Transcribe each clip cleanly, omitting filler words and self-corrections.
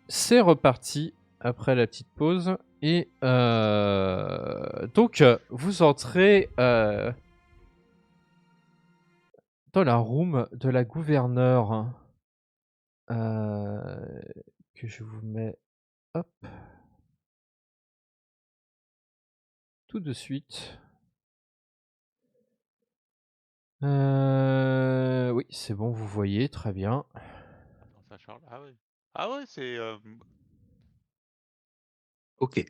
c'est reparti après la petite pause. Et donc, vous entrez dans la room de la gouverneure. Que je vous mets, hop, tout de suite. Oui, c'est bon, vous voyez, très bien. Attends, ça charge. Ah ouais. Ah ouais, c'est Ok.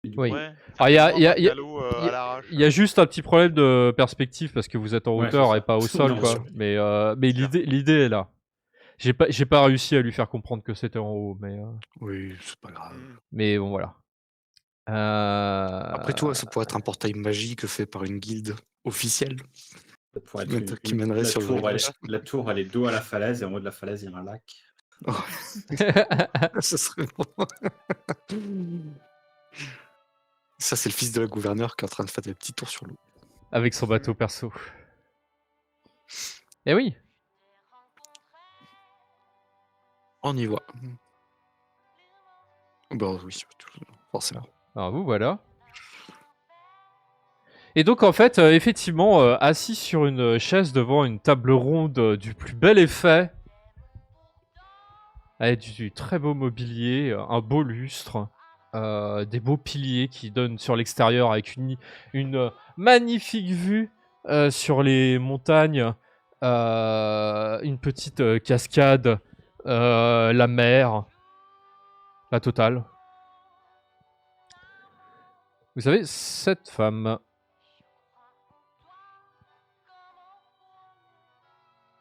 Du Oui. coup, ouais, Alors, il y a, certainement il y pas a- il y a- Calo il y à a- l'arrache. il y a juste un petit problème de perspective parce que vous êtes en ouais, c'est hauteur et ça. pas au sol, Non, Bien quoi. sûr. Mais Clair. l'idée est là. J'ai pas réussi à lui faire comprendre que c'était en haut, Oui, c'est pas grave. mais bon, voilà. Après, toi, ça pourrait être un portail magique fait par une guilde officielle Pour être qui mènerait la sur le tour, village. la tour, elle est dos à la falaise et en haut de la falaise, il y a un lac. Oh, ça serait bon. Ça, c'est le fils de la gouverneure qui est en train de faire des petits tours sur l'eau. Avec son bateau perso. Eh oui. On y voit. Bah oui, forcément. Alors vous voilà. Et donc en fait, effectivement, assis sur une chaise devant une table ronde du plus bel effet, avec du très beau mobilier, un beau lustre, des beaux piliers qui donnent sur l'extérieur avec une magnifique vue sur les montagnes, une petite cascade, la mer, la totale. Vous savez, cette femme,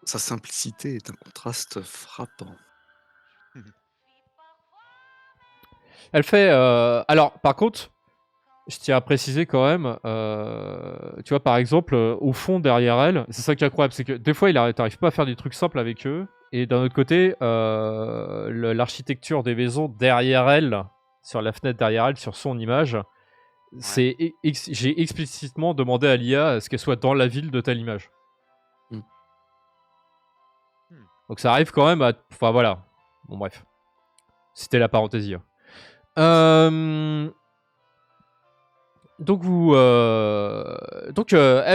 Sa simplicité est un contraste frappant. elle fait... Alors, par contre, je tiens à préciser quand même, tu vois, par exemple, au fond, derrière elle, c'est ça qui est incroyable, c'est que des fois, t'arrives pas à faire des trucs simples avec eux, et d'un autre côté, l'architecture des maisons derrière elle, sur la fenêtre derrière elle, sur son image, j'ai explicitement demandé à l'IA à ce qu'elle soit dans la ville de telle image. Mm. Donc ça arrive quand même à... Enfin voilà. Bon bref. C'était la parenthèse. Donc elle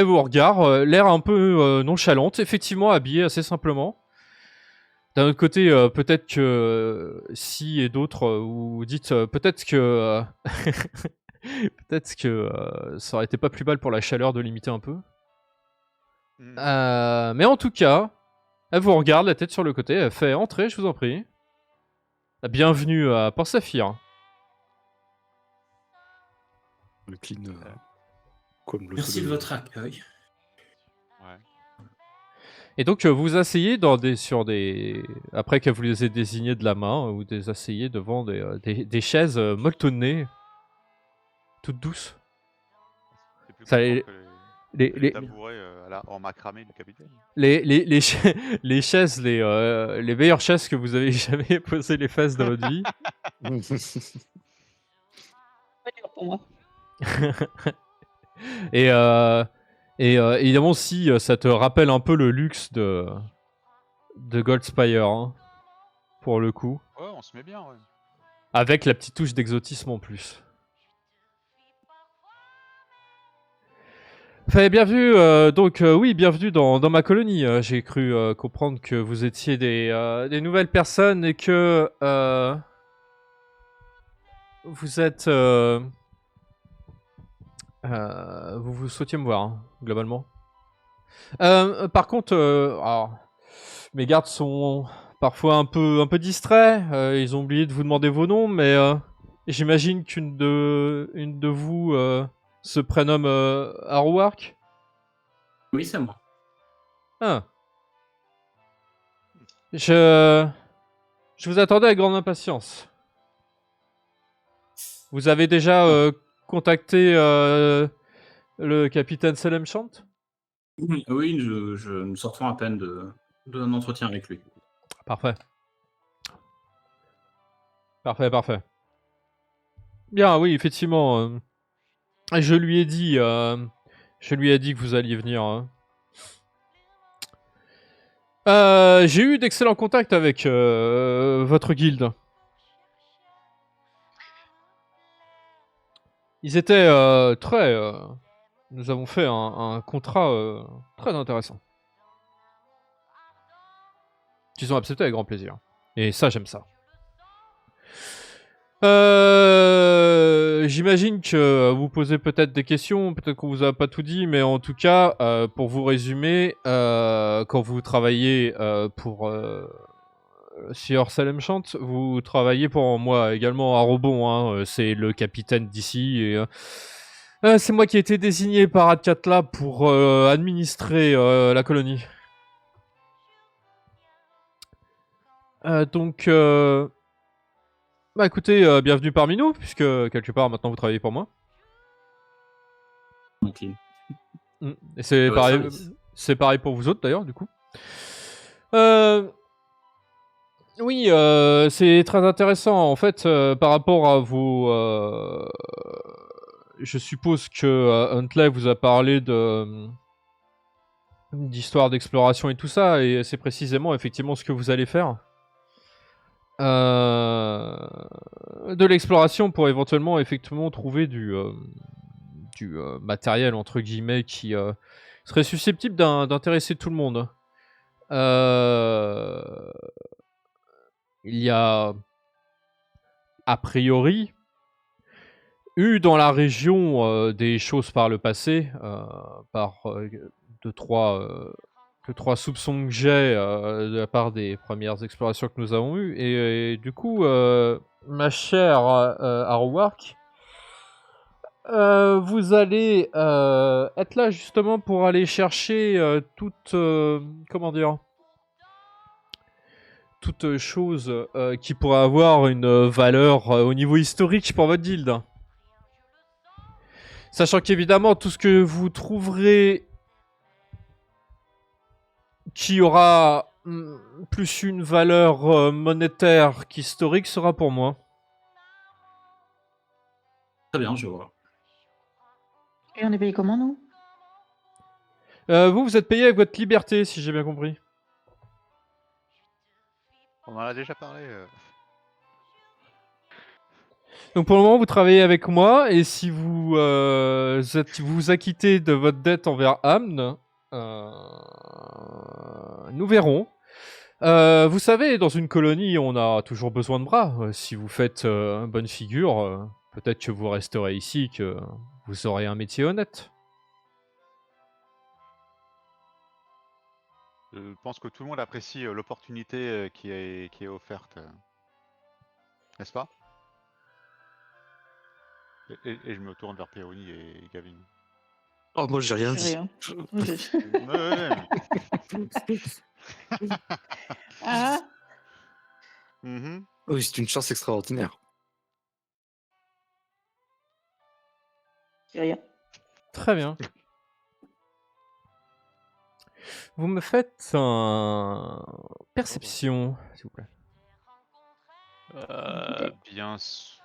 vous regarde, l'air un peu nonchalante, effectivement habillée assez simplement. D'un autre côté, peut-être que si et d'autres, vous dites peut-être que peut-être que ça aurait été pas plus mal pour la chaleur de limiter un peu. Mais en tout cas, elle vous regarde la tête sur le côté, elle fait entrer, je vous en prie. Bienvenue à Port-Saphir. Le clean comme le Merci feu de votre accueil. Ouais. Et donc vous vous asseyez sur des... Après qu'elle vous les ait désignés de la main, vous des asseyez devant des chaises molletonnées, toutes douces. C'est plus Ça, confort que les, les les, tabourets en macramé du capitaine. les chaises, les meilleures chaises que vous avez jamais posé les fesses dans votre vie. Pour moi. Et évidemment, si ça te rappelle un peu le luxe de Goldspire, hein, pour le coup. Ouais, on se met bien, ouais. Avec la petite touche d'exotisme en plus. Bienvenue, oui, bienvenue dans ma colonie. J'ai cru comprendre que vous étiez des nouvelles personnes et que vous êtes... vous souhaitiez me voir, hein, globalement. Par contre, alors, mes gardes sont parfois un peu distraits. Ils ont oublié de vous demander vos noms, mais j'imagine une de vous se prénomme Arwark. Oui, c'est moi. Ah. Je vous attendais avec grande impatience. Vous avez déjà contacté le capitaine Selemchant? Oui, nous sortons à peine d'un entretien avec lui. Parfait. Parfait. Bien, oui, effectivement. Je lui ai dit que vous alliez venir. Hein. J'ai eu d'excellents contacts avec votre guilde. Ils étaient très... nous avons fait un contrat très intéressant. Qu'ils ont accepté avec grand plaisir. Et ça, j'aime ça. J'imagine que vous posez peut-être des questions, peut-être qu'on vous a pas tout dit, mais en tout cas, pour vous résumer, quand vous travaillez pour Sieur Salem Chant, vous travaillez pour moi également à Rebond, hein, c'est le capitaine d'ici, et c'est moi qui ai été désigné par Adkatla pour administrer la colonie. Donc... Bah écoutez, bienvenue parmi nous, puisque quelque part maintenant vous travaillez pour moi. Tranquille. Et c'est Ouais, pareil, service. c'est pareil pour vous autres d'ailleurs, du coup. Oui, c'est très intéressant. En fait, par rapport à vos... je suppose que Huntley vous a parlé d'histoire d'exploration et tout ça, et c'est précisément effectivement ce que vous allez faire. De l'exploration pour éventuellement effectivement trouver du matériel entre guillemets qui serait susceptible d'intéresser tout le monde. Il y a a priori eu dans la région des choses par le passé par deux trois soupçons que j'ai de la part des premières explorations que nous avons eues et du coup ma chère Arwark, vous allez être là justement pour aller chercher toute comment dire, toute chose qui pourrait avoir une valeur au niveau historique pour votre guilde. Sachant qu'évidemment tout ce que vous trouverez qui aura plus une valeur monétaire qu'historique sera pour moi. Très bien, je vois. Et on est payé comment, nous? Vous êtes payé avec votre liberté, si j'ai bien compris. On en a déjà parlé. Donc pour le moment, vous travaillez avec moi, et si vous vous acquittez de votre dette envers Amn, nous verrons. Vous savez, dans une colonie, on a toujours besoin de bras. Si vous faites bonne figure, peut-être que vous resterez ici, que vous aurez un métier honnête. Je pense que tout le monde apprécie l'opportunité qui est offerte. N'est-ce pas? Et je me tourne vers Péony et Gavin. Oh, moi, j'ai rien J'ai dit. rien. Ah, Mhm. Oui, c'est une chance extraordinaire. j'ai rien. Très bien. Vous me faites un perception, s'il vous plaît. Bien sûr.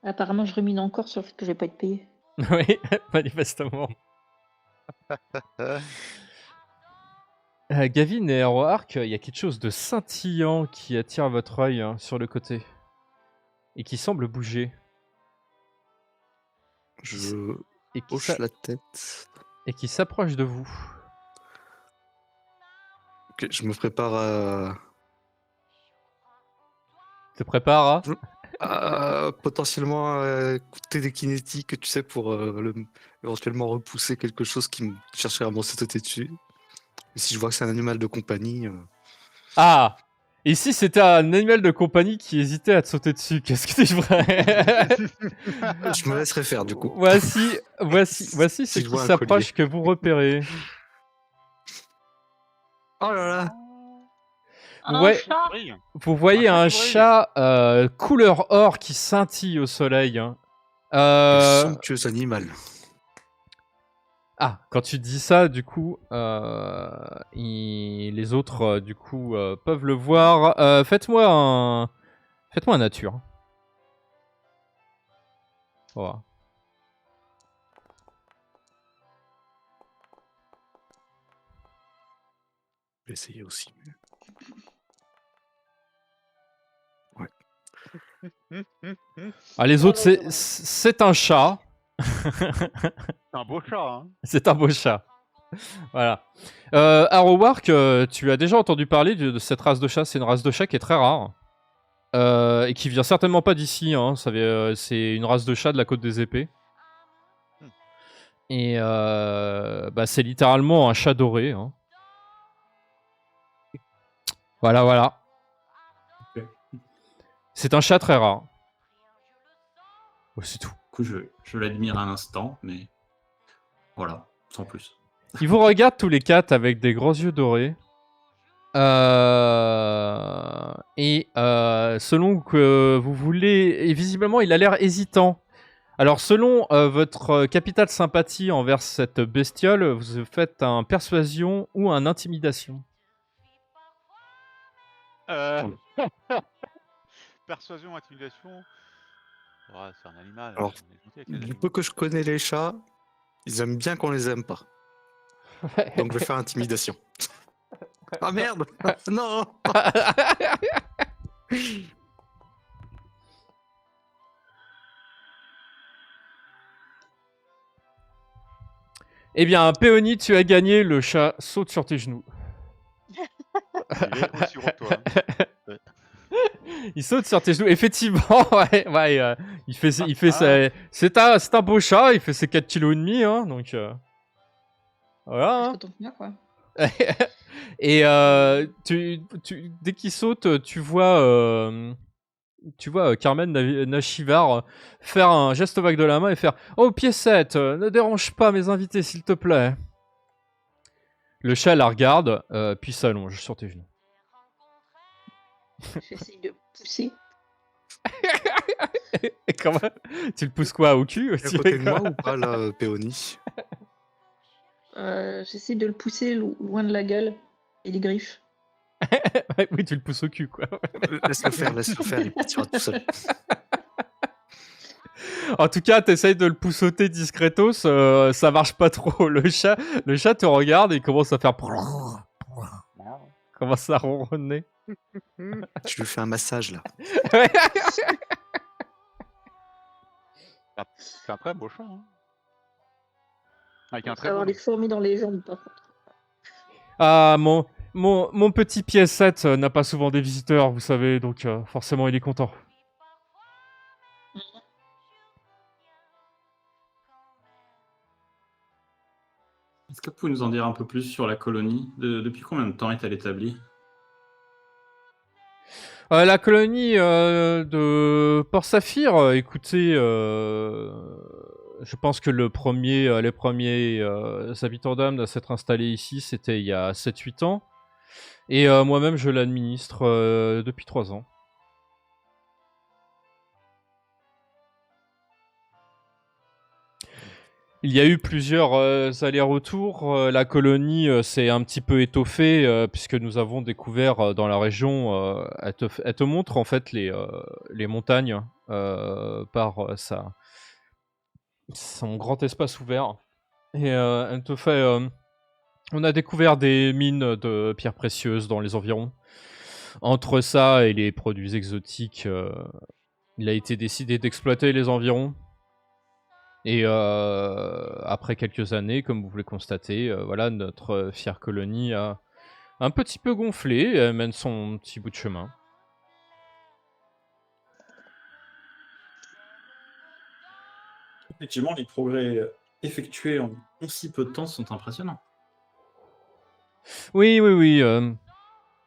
Apparemment, je rumine encore sur le fait que je vais pas être payé. Oui, manifestement. Gavin et Aeroark, il y a quelque chose de scintillant qui attire votre œil sur le côté. Et qui semble bouger. Je Et qui hoche la tête. et qui s'approche de vous. Ok, je me prépare à... Te prépare potentiellement écouter des kinétiques, tu sais, pour éventuellement repousser quelque chose qui me chercherait à me sauter dessus. Et si je vois que c'est un animal de compagnie... Ah. Et si c'était un animal de compagnie qui hésitait à te sauter dessus, qu'est-ce que tu ferais? je me laisserai faire, du coup. Voici ce Si je qui vois un s'approche collier. que vous repérez. Oh là là! Ouais. Oui. Vous voyez Un un chat chat couleur or qui scintille au soleil. Quel somptueux animal. Ah, quand tu dis ça, du coup, les autres, du coup, peuvent le voir. Faites-moi un nature. Voilà. vais essayer aussi. Ah, les Non, autres, non, c'est non. c'est un chat. C'est un beau chat, hein. C'est un beau chat. Voilà. Arrowwark, tu as déjà entendu parler de cette race de chat. C'est une race de chat qui est très rare. Et qui vient certainement pas d'ici. Hein. C'est une race de chat de la côte des épées. Hmm. Et bah, c'est littéralement un chat doré. Hein. Voilà, voilà. Ok. C'est un chat très rare. Oh, c'est tout. Du coup, je l'admire un instant, mais voilà, sans plus. Ils vous regardent tous les quatre avec des gros yeux dorés. Selon que vous voulez... Et visiblement, il a l'air hésitant. Alors, selon votre capital sympathie envers cette bestiole, vous faites un persuasion ou un intimidation. Persuasion, intimidation. Ouais, c'est un animal. Alors, On est gentil avec les Du animaux. peu que je connais les chats, ils aiment bien qu'on les aime pas. Donc je vais faire intimidation. Ah merde. Non. Eh bien, Péony, tu as gagné, le chat saute sur tes genoux. Il est aussi gros que toi. Hein. Il saute sur tes genoux. Effectivement, ouais, il fait Ah. c'est un beau chat, il fait ses 4,5 kg, hein, donc voilà. Presque autant que moi, quoi. Hein. Et dès qu'il saute, tu vois Carmen Nachivar faire un geste vague de la main et faire « Oh, piécette, ne dérange pas mes invités, s'il te plaît !» Le chat la regarde, puis s'allonge sur tes genoux. J'essaye de pousser. Et comment tu le pousses quoi, au cul À aussi, côté de quoi moi ou pas là, Péony? J'essaie de le pousser loin de la gueule et des griffes. Ouais, oui, tu le pousses au cul, quoi. Laisse-le faire, il partira tout seul. En tout cas, t'essayes de le poussoter discretos, ça marche pas trop. Le chat te regarde et commence à faire... commence à ronronner. Je lui fais un massage là. C'est un très beau chat. Hein. Avec un Il faut très beau avoir nom. des fourmis dans les jambes, par contre. Ah, mon petit piécette n'a pas souvent des visiteurs, vous savez, donc forcément il est content. Est-ce que vous pouvez nous en dire un peu plus sur la colonie? Depuis combien de temps est-elle établie? La colonie de Port Saphir, écoutez, je pense que les premiers habitants d'âme à s'être installés ici, c'était il y a 7-8 ans. Et moi-même, je l'administre depuis 3 ans. Il y a eu plusieurs allers-retours. La colonie s'est un petit peu étoffée puisque nous avons découvert dans la région. Elle te montre en fait les montagnes par son grand espace ouvert. Et elle te fait. On a découvert des mines de pierres précieuses dans les environs. Entre ça et les produits exotiques, il a été décidé d'exploiter les environs. Et après quelques années, comme vous le constatez, voilà, notre fière colonie a un petit peu gonflé et elle mène son petit bout de chemin. Effectivement, les progrès effectués en si peu de temps sont impressionnants. Oui,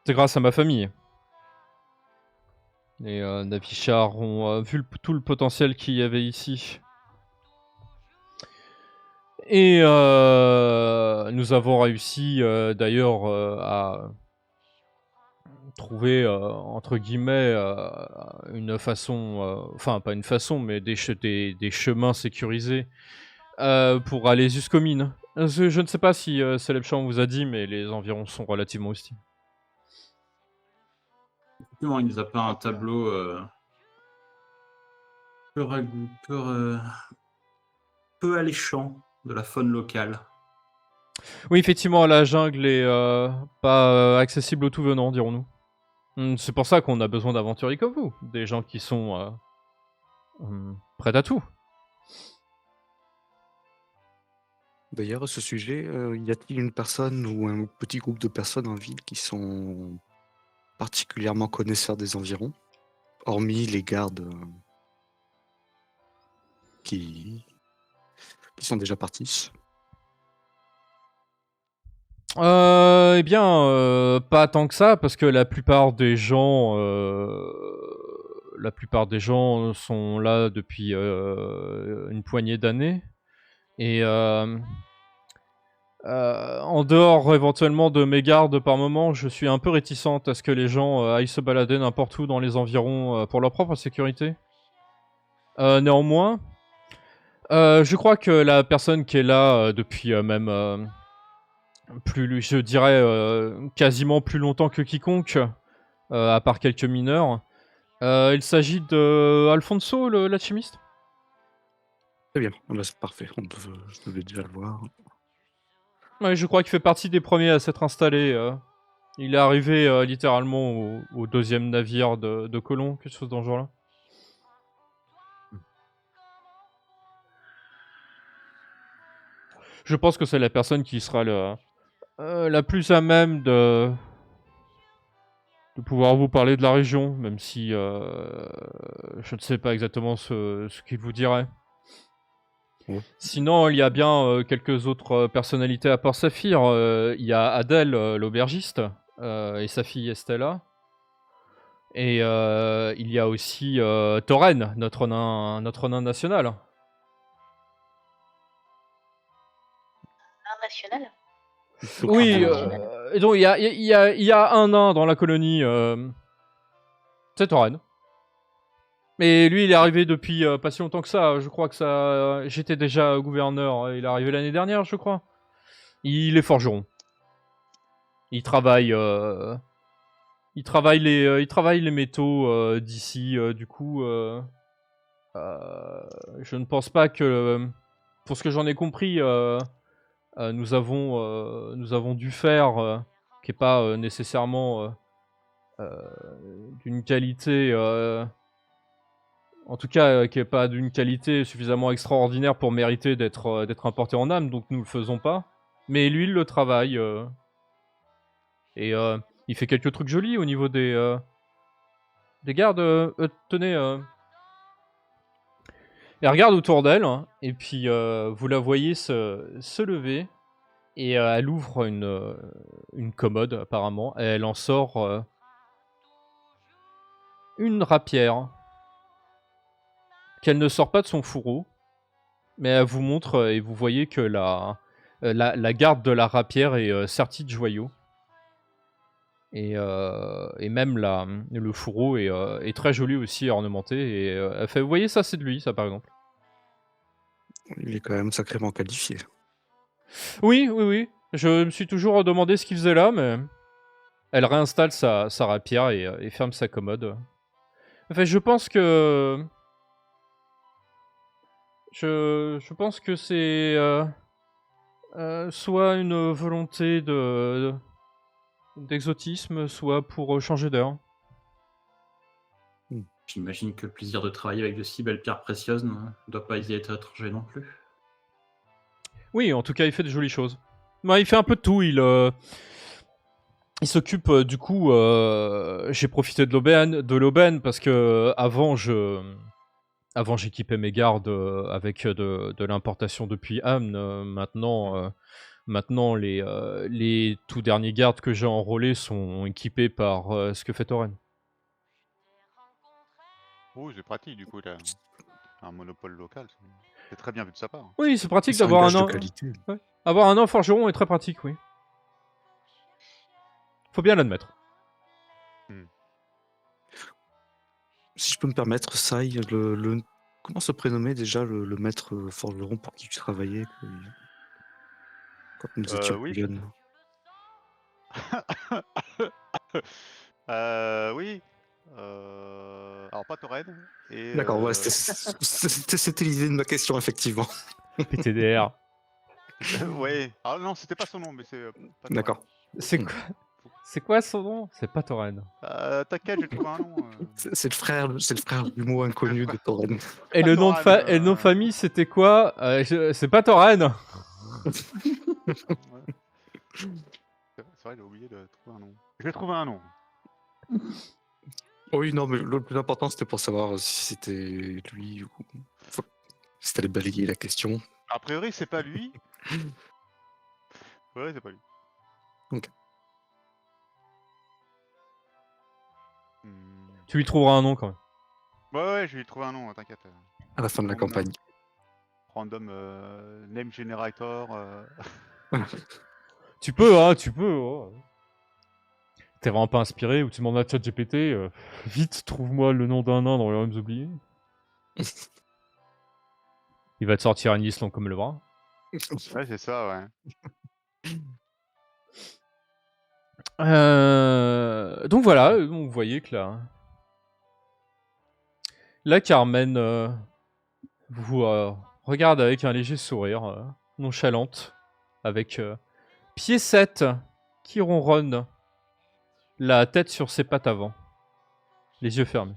c'est grâce à ma famille. Les Navichars ont vu tout le potentiel qu'il y avait ici. Et nous avons réussi d'ailleurs à trouver entre guillemets une façon, enfin pas une façon, mais des chemins sécurisés pour aller jusqu'aux mines. Je ne sais pas si Celebchamp vous a dit, mais les environs sont relativement hostiles. Effectivement, il nous a peint un tableau peu alléchant de la faune locale. Oui, effectivement, la jungle est pas accessible aux tout venants, dirons-nous. C'est pour ça qu'on a besoin d'aventuriers comme vous, des gens qui sont prêts à tout. D'ailleurs, à ce sujet, y a-t-il une personne ou un petit groupe de personnes en ville qui sont particulièrement connaisseurs des environs, hormis les gardes qui sont déjà partis? Eh bien, pas tant que ça, parce que la plupart des gens sont là depuis une poignée d'années. Et en dehors éventuellement de mes gardes par moment, je suis un peu réticente à ce que les gens aillent se balader n'importe où dans les environs pour leur propre sécurité. Néanmoins, je crois que la personne qui est là depuis même je dirais quasiment plus longtemps que quiconque, à part quelques mineurs, il s'agit de Alfonso, l'alchimiste. Très bien, ah bah, c'est parfait, je devais déjà le voir. Ouais, je crois qu'il fait partie des premiers à s'être installé. Il est arrivé littéralement au deuxième navire de colons, quelque chose dans ce genre-là. Je pense que c'est la personne qui sera la plus à même de pouvoir vous parler de la région, même si je ne sais pas exactement ce qu'il vous dirait. Ouais. Sinon, il y a bien quelques autres personnalités à Port-Saphir. Il y a Adèle, l'aubergiste, et sa fille Estella. Et il y a aussi Tauren, notre nain national. National. Oui, National. et donc il y a un nain dans la colonie, c'est Tauren. Mais lui, il est arrivé depuis pas si longtemps que ça. Je crois que ça, j'étais déjà gouverneur. Il est arrivé l'année dernière, je crois. Il est forgeron. Il travaille il travaille les métaux d'ici. Du coup, je ne pense pas que, pour ce que j'en ai compris, nous avons dû faire, qui est pas nécessairement d'une qualité, en tout cas, qui est pas d'une qualité suffisamment extraordinaire pour mériter d'être importé en âme. Donc nous le faisons pas. Mais lui, il le travaille et il fait quelques trucs jolis au niveau des gardes. Tenez. Elle regarde autour d'elle, hein, et puis vous la voyez se lever, et elle ouvre une commode apparemment, et elle en sort une rapière, qu'elle ne sort pas de son fourreau, mais elle vous montre, et vous voyez que la garde de la rapière est sertie de joyaux. Et même le fourreau est très joli aussi, ornementé, et elle fait, vous voyez, ça c'est de lui, ça par exemple. Il est quand même sacrément qualifié. Oui, oui, oui. Je me suis toujours demandé ce qu'il faisait là, mais elle réinstalle sa rapière et ferme sa commode. Enfin, je pense que... Je pense que c'est soit une volonté d'exotisme, soit pour changer d'air. J'imagine que le plaisir de travailler avec de si belles pierres précieuses ne doit pas y être étranger non plus. Oui, en tout cas, il fait de jolies choses. Ouais, il fait un peu de tout. Il s'occupe du coup. J'ai profité de l'aubaine parce que avant j'équipais mes gardes avec de l'importation depuis Amn. Maintenant, les tout derniers gardes que j'ai enrôlés sont équipés par ce que fait Tauren. Oui, c'est pratique du coup, là. Un monopole local, c'est très bien vu de sa part. Oui, c'est pratique C'est un d'avoir gage un de nain. qualité. Ouais. Avoir un nain forgeron est très pratique, oui. Faut bien l'admettre. Si je peux me permettre, Sai, comment se prénommait déjà le maître forgeron pour qui tu travaillais quand nous étions Oui. plus jeunes? Oui. Alors pas Tauren. Et D'accord, ouais, c'était l'idée de ma question, effectivement. PTDR. Ouais. Ah non, c'était pas son nom, mais c'est pas Thorin. D'accord. C'est Hmm. quoi... C'est quoi son nom? C'est pas Tauren. T'inquiète, j'ai trouvé un nom. C'est le frère du mot inconnu de Tauren. Et Pas le nom de, Tauren, et le nom de famille, c'était quoi? C'est pas Tauren. Ouais. C'est vrai, j'ai oublié de trouver un nom. J'ai trouvé un nom. Oui, non, mais le plus important, c'était pour savoir si c'était lui ou... Enfin, si t'allais balayer la question. A priori, c'est pas lui. Ouais, c'est pas lui. Ok. Hmm. Tu lui trouveras un nom quand même. Ouais, je vais lui trouver un nom, t'inquiète. À la fin de la Random. campagne. Random name generator. Tu peux, hein, tu peux. Oh. T'es vraiment pas inspiré ou tu demandes à ChatGPT, vite, trouve-moi le nom d'un nain dans les Royaumes oubliés. Il va te sortir une liste longue comme le bras. Ouais, c'est ça, ouais. Donc voilà, vous voyez que là Carmen vous regarde avec un léger sourire, nonchalante, avec Piécette qui ronronne, la tête sur ses pattes avant, les yeux fermés.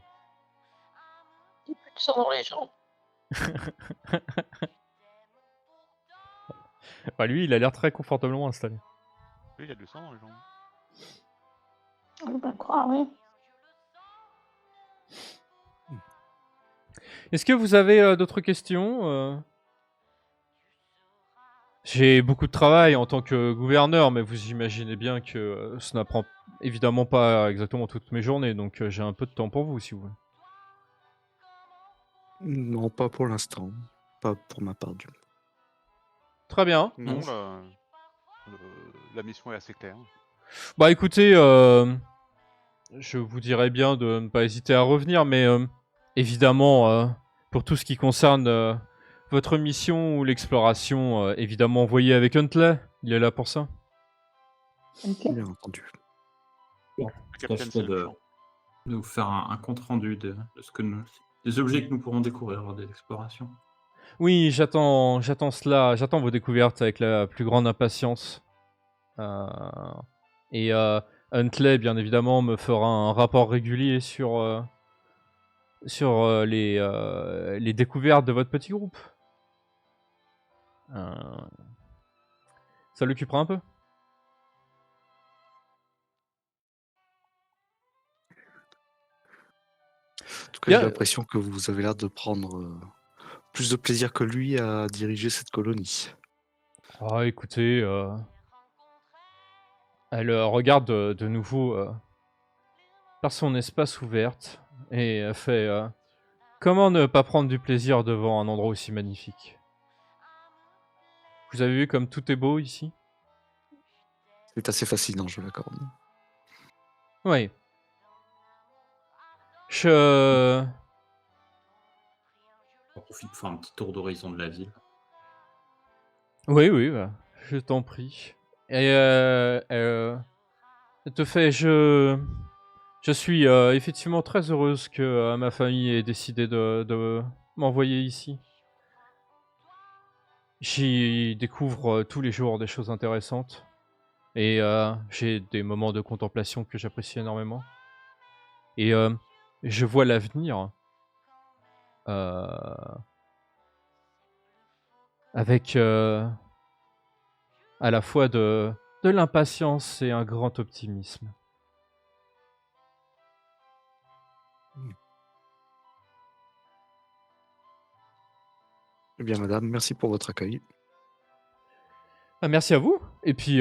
Plus de sang dans les jambes. Bah, lui, il a l'air très confortablement installé. Oui, il y a du sang dans les jambes. On peut croire, oui. Est-ce que vous avez d'autres questions J'ai beaucoup de travail en tant que gouverneur, mais vous imaginez bien que ça n'apprend évidemment pas exactement toutes mes journées, donc j'ai un peu de temps pour vous si vous voulez. Non, pas pour l'instant. Pas pour ma part du moins. Très bien. Non, Non. la mission est assez claire. Bah écoutez, je vous dirais bien de ne pas hésiter à revenir, mais évidemment, pour tout ce qui concerne votre mission ou l'exploration, évidemment envoyez avec Huntley, il est là pour ça. Ok. Bien entendu. Le capitaine, Tâcherai c'est le de méchant. vous faire un compte rendu de ce que des objets que nous pourrons découvrir lors des explorations. Oui, j'attends cela, j'attends vos découvertes avec la plus grande impatience. Et Huntley, bien évidemment, me fera un rapport régulier sur les découvertes de votre petit groupe. Ça l'occupera un peu. En tout cas, Bien. j'ai l'impression que vous avez l'air de prendre plus de plaisir que lui à diriger cette colonie. Ah, écoutez, elle regarde de nouveau par son espace ouverte et elle fait comment ne pas prendre du plaisir devant un endroit aussi magnifique. Vous avez vu comme tout est beau ici? C'est assez fascinant, je l'accorde. Oui. Je... On profite pour faire un petit tour d'horizon de la ville. Oui, bah, je t'en prie. Et elle te fait, je suis effectivement très heureuse que ma famille ait décidé de m'envoyer ici. J'y découvre tous les jours des choses intéressantes. Et j'ai des moments de contemplation que j'apprécie énormément. Et je vois l'avenir avec à la fois de l'impatience et un grand optimisme. Eh bien, madame, merci pour votre accueil. Ah, merci à vous. Et puis,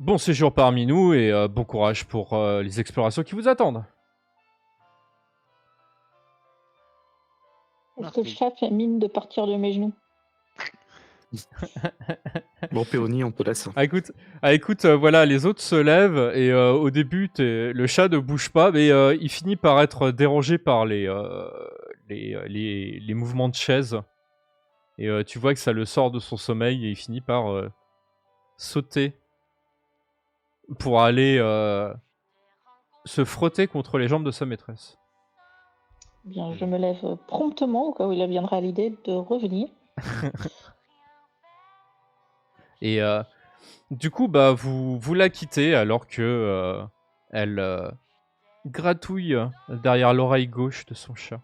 bon séjour parmi nous et bon courage pour les explorations qui vous attendent. Est-ce que le chat fait mine de partir de mes genoux? Bon, Péony, on te laisse. Ah écoute, voilà, les autres se lèvent et au début, le chat ne bouge pas, mais il finit par être dérangé par les mouvements de chaise. Et tu vois que ça le sort de son sommeil et il finit par sauter pour aller se frotter contre les jambes de sa maîtresse. Bien, je me lève promptement au cas où il viendra à l'idée de revenir. Et du coup, bah, vous la quittez alors que elle gratouille derrière l'oreille gauche de son chat.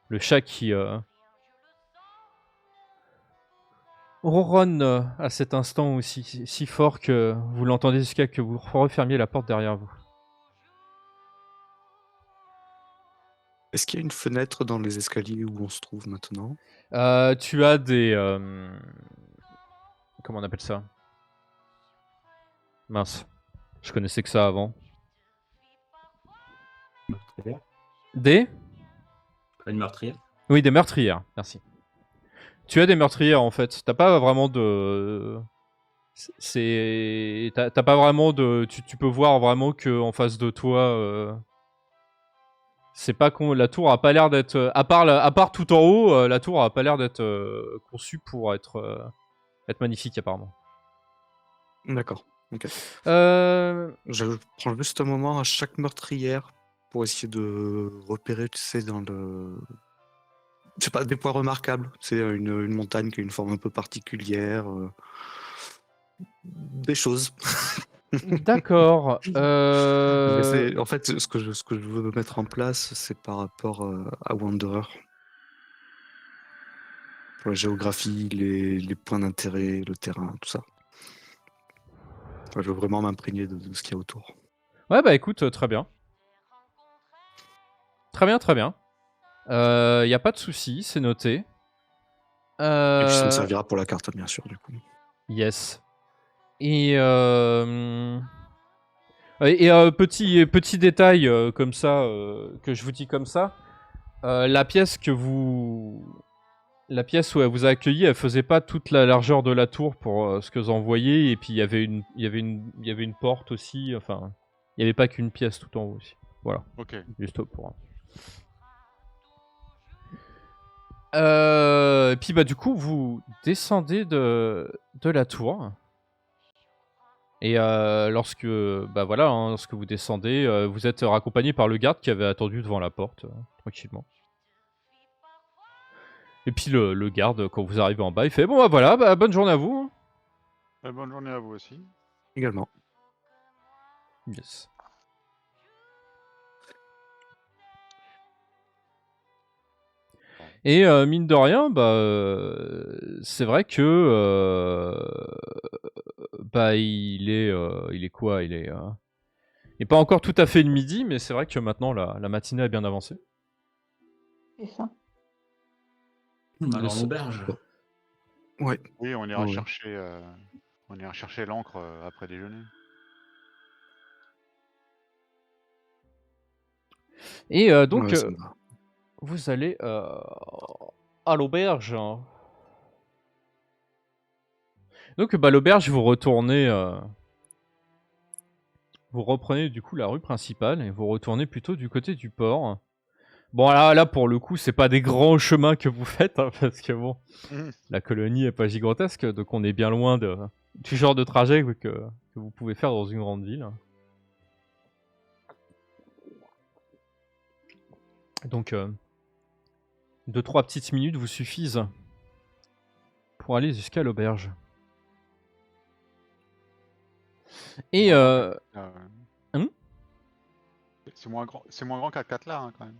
Le chat qui ronronne à cet instant aussi si fort que vous l'entendez jusqu'à que vous refermiez la porte derrière vous. Est-ce qu'il y a une fenêtre dans les escaliers où on se trouve maintenant? Tu as des... comment on appelle ça? Mince. Je connaissais que ça avant. Meurtrière. Des... Pas une meurtrière. Oui, des meurtrières. Merci. Tu as des meurtrières en fait. T'as pas vraiment de... T'as pas vraiment de... Tu peux voir vraiment que en face de toi... C'est pas con... La tour a pas l'air d'être... À part tout en haut, la tour a pas l'air d'être conçue pour être magnifique apparemment. D'accord. Ok. Euh... Je prends juste un moment à chaque meurtrière pour essayer de repérer, tu sais, dans le... C'est pas des points remarquables. C'est une montagne qui a une forme un peu particulière. Des choses. D'accord. Mais en fait, ce que je veux mettre en place, c'est par rapport à Wanderer. Pour la géographie, les points d'intérêt, le terrain, tout ça. Enfin, je veux vraiment m'imprégner de ce qu'il y a autour. Ouais, bah écoute, très bien. Très bien, très bien. Y a pas de souci, c'est noté. Et puis ça me servira pour la carte, bien sûr, du coup. Yes. Et petit détail comme ça, que je vous dis comme ça, la pièce où elle vous a accueilli, elle faisait pas toute la largeur de la tour pour ce que vous en voyez, et puis il y avait une porte aussi, enfin, il y avait pas qu'une pièce tout en haut aussi. Voilà, Ok. juste pour... Et puis bah du coup vous descendez de la tour. Et lorsque lorsque vous descendez, vous êtes raccompagné par le garde qui avait attendu devant la porte tranquillement. Et puis le garde, quand vous arrivez en bas, il fait bon bah voilà, bah, bonne journée à vous. Bonne journée à vous aussi. Également. Yes. Et mine de rien, c'est vrai que il est quoi? Il est pas encore tout à fait le midi, mais c'est vrai que maintenant la matinée a bien avancé. C'est ça. Alors l'auberge. Ouais. Oui, on ira Ouais. chercher l'encre après déjeuner. Et donc Ouais, ça me va. vous allez à l'auberge. Donc l'auberge, vous retournez, vous reprenez du coup la rue principale et vous retournez plutôt du côté du port. Bon là pour le coup c'est pas des grands chemins que vous faites hein, parce que bon la colonie est pas gigantesque, donc on est bien loin du genre de trajet que vous pouvez faire dans une grande ville. Donc 2-3 petites minutes vous suffisent pour aller jusqu'à l'auberge. Et c'est moins grand qu'à 4 là quand même.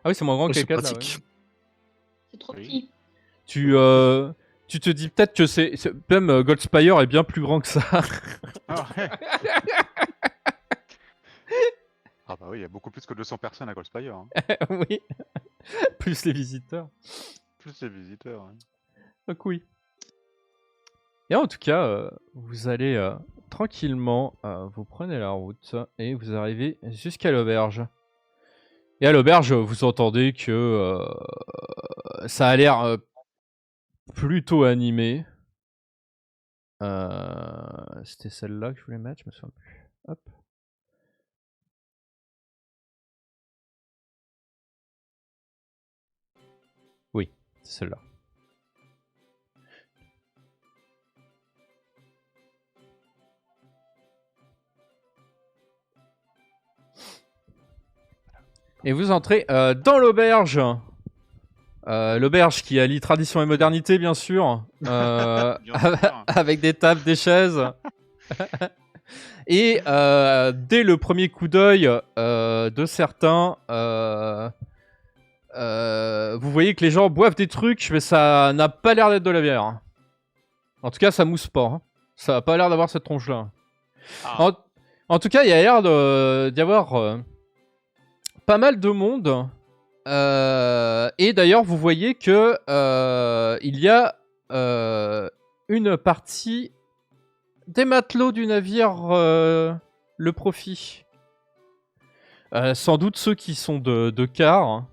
ah oui, c'est moins grand que C'est 4 là. pratique. Ouais. C'est trop Oui. petit. Tu te dis peut-être que même Goldspire est bien plus grand que ça. Ah ouais. Ah bah oui, il y a beaucoup plus que 200 personnes à Goldspire. Hein. Oui. Plus les visiteurs. Plus les visiteurs. Hein. Donc oui. Et en tout cas, vous allez tranquillement, vous prenez la route et vous arrivez jusqu'à l'auberge. Et à l'auberge, vous entendez que ça a l'air plutôt animé. C'était celle-là que je voulais mettre, je me souviens plus. Hop. Oui, c'est celle-là. Et vous entrez dans l'auberge. L'auberge qui allie tradition et modernité, bien sûr, Bien sûr. avec des tables, des chaises. Et dès le premier coup d'œil de certains, vous voyez que les gens boivent des trucs, mais ça n'a pas l'air d'être de la bière. En tout cas, ça mousse pas. Hein. Ça n'a pas l'air d'avoir cette tronche-là. Ah, En tout cas, il y a l'air d'y avoir pas mal de monde. Et d'ailleurs, vous voyez que il y a une partie des matelots du navire Le Profit. Sans doute ceux qui sont de quart hein,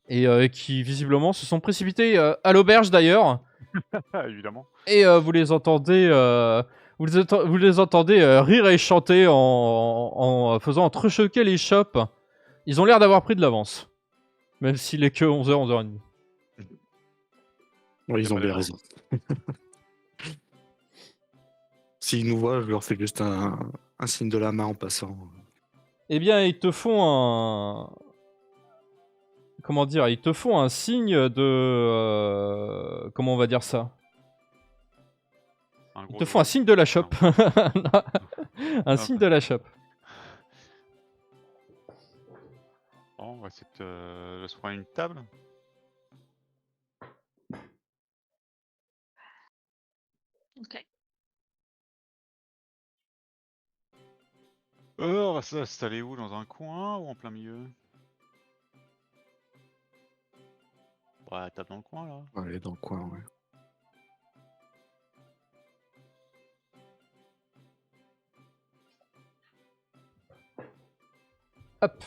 et qui visiblement se sont précipités à l'auberge d'ailleurs. évidemment. Et vous les entendez, vous les entendez rire et chanter en faisant entrechoquer les chopes. Ils ont l'air d'avoir pris de l'avance. Même s'il est que 11h, 11h30. Oui, ils C'est ont pas bien d'accord. raison. S'ils nous voient, je leur fais juste un signe de la main en passant. Eh bien, ils te font un... Comment dire? Ils te font un signe de... Comment on va dire ça? Un Ils gros te font un doigt. signe de la chope. un Ah, signe de la chope. Bon, on va essayer de se prendre une table. Ok. On va s'installer où? Dans un coin ou en plein milieu? Ouais, table dans le coin là. Ouais, dans le coin, ouais. Hop.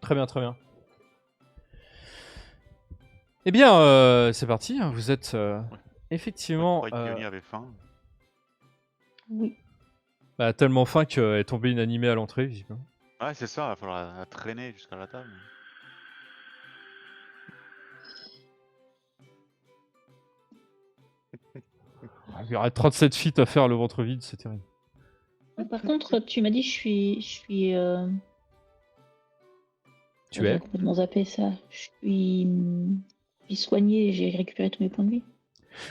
Très bien, très bien. Eh bien, c'est parti. Vous êtes Ouais, effectivement je croyais que Yoni avait faim. Oui. tellement faim qu'elle est tombée inanimée à l'entrée, visiblement. Ouais, c'est ça, il va falloir la traîner jusqu'à la table. Il y aurait 37 feet à faire le ventre vide, c'est terrible. Par contre, tu m'as dit je suis Tu j'avais es complètement zappé ça. Je suis soignée et j'ai récupéré tous mes points de vie.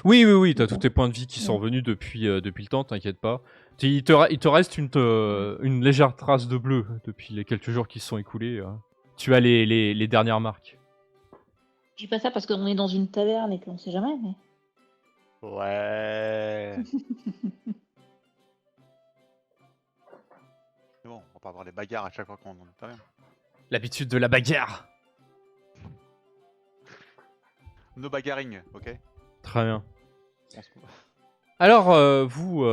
Oui, oui, oui, t'as tous D'accord. tes points de vie qui sont Ouais. revenus depuis le temps, t'inquiète pas. Il te reste une légère trace de bleu depuis les quelques jours qui se sont écoulés. Tu as les dernières marques. Je dis pas ça parce qu'on est dans une taverne et qu'on sait jamais, mais. Ouais. C'est bon, on va pas avoir des bagarres à chaque fois qu'on est dans une taverne. L'habitude de la bagarre. No bagarring, ok? Très bien. On se- Alors, vous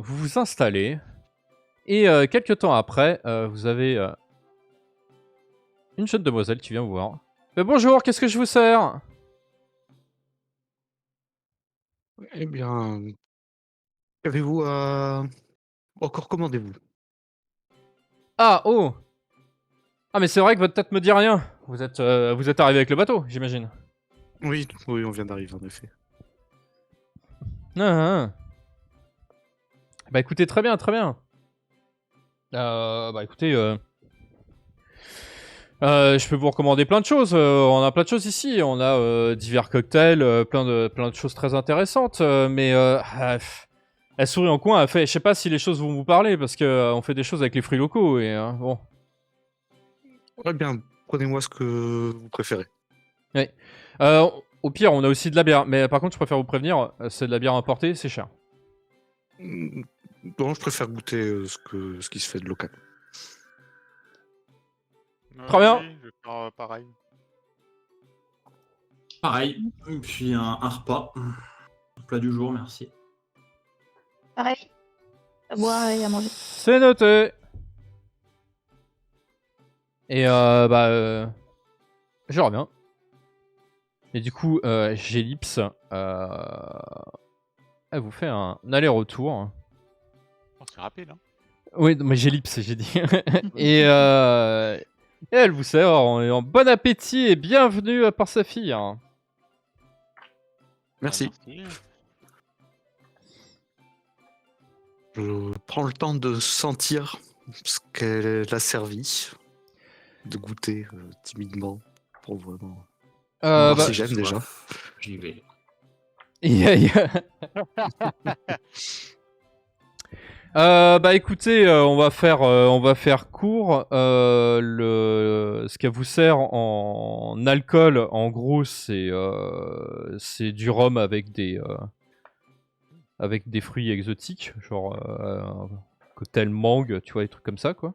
vous installez. Et quelques temps après, vous avez une jeune demoiselle qui vient vous voir. Bonjour, qu'est-ce que je vous sers? Eh bien, qu'avez-vous à... Encore commandez-vous? Ah, oh! Ah, mais c'est vrai que votre tête me dit rien. Vous êtes arrivé avec le bateau, j'imagine. Oui, oui, on vient d'arriver en effet. Ah, ah. Bah écoutez, très bien, très bien. Bah écoutez, je peux vous recommander plein de choses. On a plein de choses ici. On a divers cocktails, plein de choses très intéressantes. Elle sourit en coin. Elle fait, je sais pas si les choses vont vous parler parce que on fait des choses avec les fruits locaux et bon. Eh bien, prenez-moi ce que vous préférez. Au pire, on a aussi de la bière. Mais par contre, je préfère vous prévenir, c'est de la bière importée, c'est cher. Non, je préfère goûter ce qui se fait de local. Très bien. Oui, je vais faire pareil. Pareil, et puis un repas. Un plat du jour, merci. Pareil. À boire et à manger. C'est noté. Et je reviens. Et du coup, Gélipse, elle vous fait un aller-retour. Oh, c'est rapide, hein. Oui, mais Gélipse, j'ai dit. et elle vous sert en bon appétit et bienvenue par sa fille. Hein. Merci. Merci. Je prends le temps de sentir ce qu'elle a servi, de goûter timidement pour vraiment voir Bah, si j'aime déjà. J'y vais. Bah écoutez, on va faire court. Ce qu'elle vous sert en alcool, en gros, c'est du rhum avec des fruits exotiques, genre un cocktail mangue, tu vois, des trucs comme ça, quoi.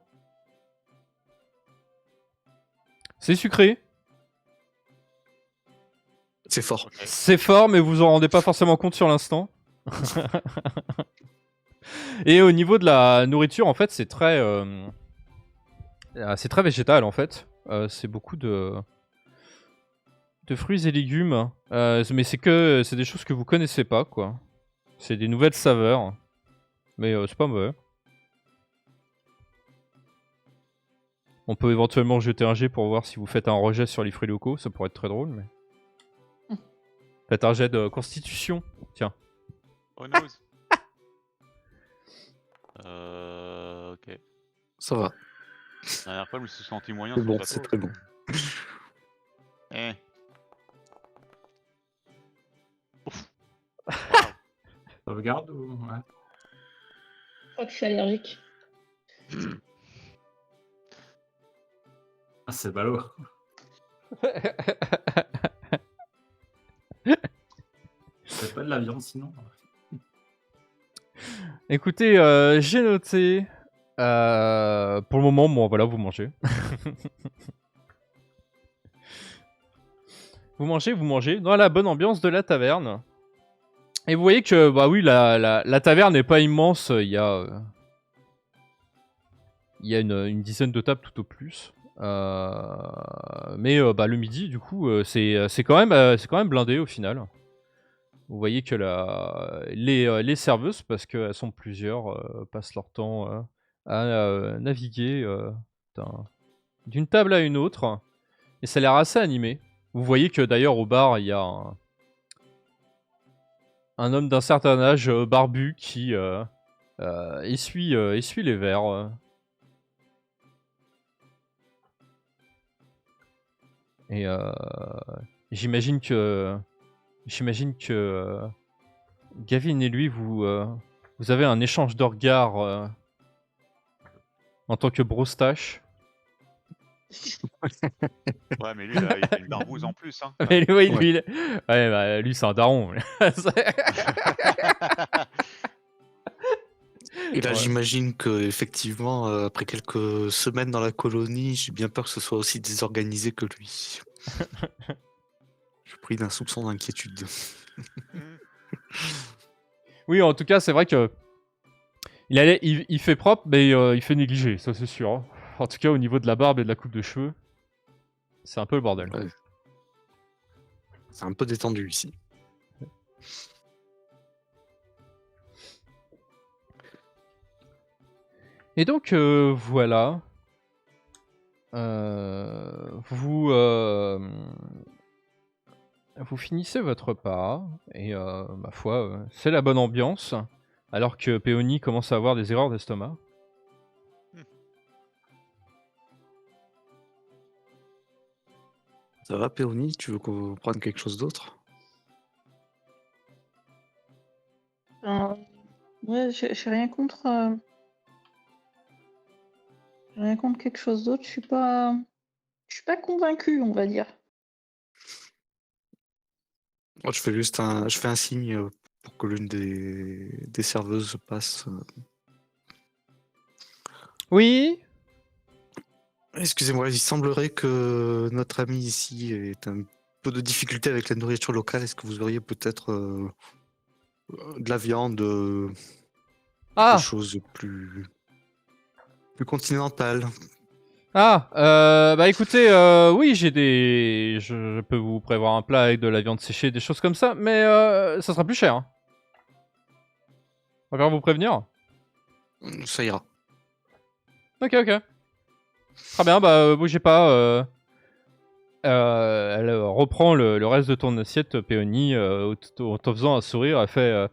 C'est sucré, C'est fort. Ok. c'est fort, mais vous en rendez pas forcément compte sur l'instant. Et au niveau de la nourriture, en fait, c'est très végétal, en fait. C'est beaucoup de fruits et légumes, mais c'est des choses que vous connaissez pas, quoi. C'est des nouvelles saveurs, mais c'est pas mauvais. On peut éventuellement jeter un jet pour voir si vous faites un rejet sur les fruits locaux, ça pourrait être très drôle, mais... Faites un jet de constitution, tiens. Oh knows. Ok. Ça va. La dernière fois, je me suis senti moyen C'est sur bon, le bateau. c'est très bon. Eh. Sauvegarde ou. Ouais. Je crois que je suis allergique. Ah, c'est ballot. C'est pas de la viande sinon. Écoutez, j'ai noté... pour le moment, bon, voilà, vous mangez. Vous mangez dans la bonne ambiance de la taverne. Et vous voyez que, bah oui, la taverne n'est pas immense, il y a une dizaine de tables tout au plus. Mais bah, le midi, du coup, c'est quand même blindé au final. Vous voyez que les serveuses, parce qu'elles sont plusieurs, passent leur temps à naviguer d'une table à une autre. Et ça a l'air assez animé. Vous voyez que d'ailleurs au bar, il y a un homme d'un certain âge barbu qui essuie les verres. Et j'imagine que Gavin et lui, vous avez un échange de regards en tant que brostache. Ouais, mais lui, il a une barbouze en plus. Hein. Mais oui, Ouais. lui, c'est un daron. Et là, Ouais. j'imagine que effectivement, après quelques semaines dans la colonie, j'ai bien peur que ce soit aussi désorganisé que lui. Je suis pris d'un soupçon d'inquiétude. Oui, en tout cas, c'est vrai que il fait propre, mais il fait négliger, ça c'est sûr. Hein. En tout cas, au niveau de la barbe et de la coupe de cheveux, c'est un peu le bordel. Ouais. C'est un peu détendu ici. Et donc, voilà. Vous finissez votre repas, et ma foi, c'est la bonne ambiance, alors que Peony commence à avoir des erreurs d'estomac. Ça va, Péony? Tu veux qu'on prenne quelque chose d'autre? Ouais, j'ai rien contre. J'ai rien contre quelque chose d'autre. Je suis pas convaincue, on va dire. Moi, je fais un signe pour que l'une des serveuses passe. Oui. Excusez-moi, il semblerait que notre ami ici ait un peu de difficulté avec la nourriture locale. Est-ce que vous auriez peut-être de la viande, quelque Ah, chose plus continental? bah écoutez, oui, je peux vous prévoir un plat avec de la viande séchée, des choses comme ça, mais ça sera plus cher. Hein. Encore vous prévenir. Ça ira. Ok. Très bien, bah bougez pas. Elle reprend le reste de ton assiette, Péony, en te faisant un sourire. Elle fait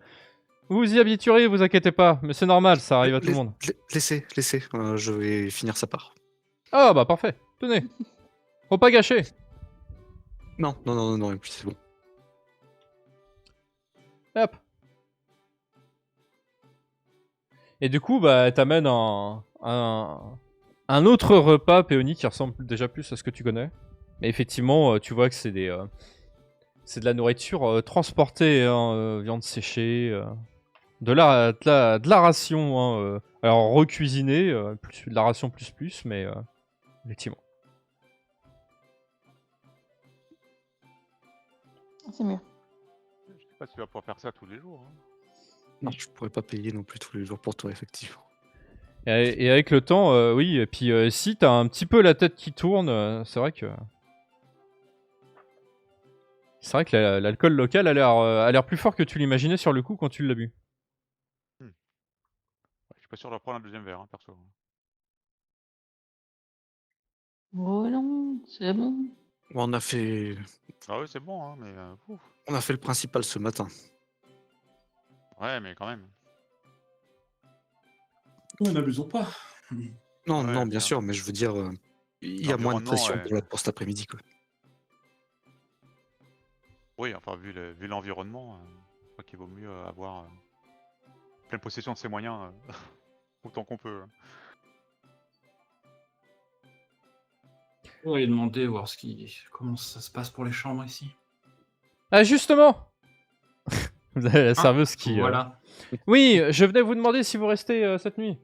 Vous vous y habituerez, vous inquiétez pas. Mais c'est normal, ça arrive à tout le monde. Laissez, je vais finir sa part. Ah bah parfait. Tenez. Faut pas gâcher. Non, et puis c'est bon. Hop. Et du coup, bah, elle t'amène un autre repas, Péony, qui ressemble déjà plus à ce que tu connais. Mais effectivement, tu vois que c'est c'est de la nourriture transportée, hein, viande séchée, de la ration, hein, alors recuisinée, de la ration plus, mais effectivement. C'est mieux. Je sais pas si tu vas pouvoir faire ça tous les jours. Hein. Non, je pourrais pas payer non plus tous les jours pour toi, effectivement. Et avec le temps, oui, et puis si t'as un petit peu la tête qui tourne, c'est vrai que... C'est vrai que l'alcool local a l'air plus fort que tu l'imaginais sur le coup quand tu l'as bu. Ouais, je suis pas sûr de reprendre un deuxième verre, hein, perso. Oh non, c'est bon. On a fait Ah ouais, c'est bon, hein, mais ouf. le principal ce matin. Ouais, mais quand même. Ouais, n'abusons pas. Non, Ouais, non, bien bien. sûr, mais je veux dire, il y a moins de L'environnement, pression ouais. pour cet après-midi, quoi. Oui, enfin, vu l'environnement, je crois qu'il vaut mieux avoir pleine possession de ses moyens autant qu'on peut. Hein. On va lui demander, voir comment ça se passe pour les chambres ici. Ah justement. Vous avez la serveuse qui... Voilà. Oui, je venais vous demander si vous restez cette nuit.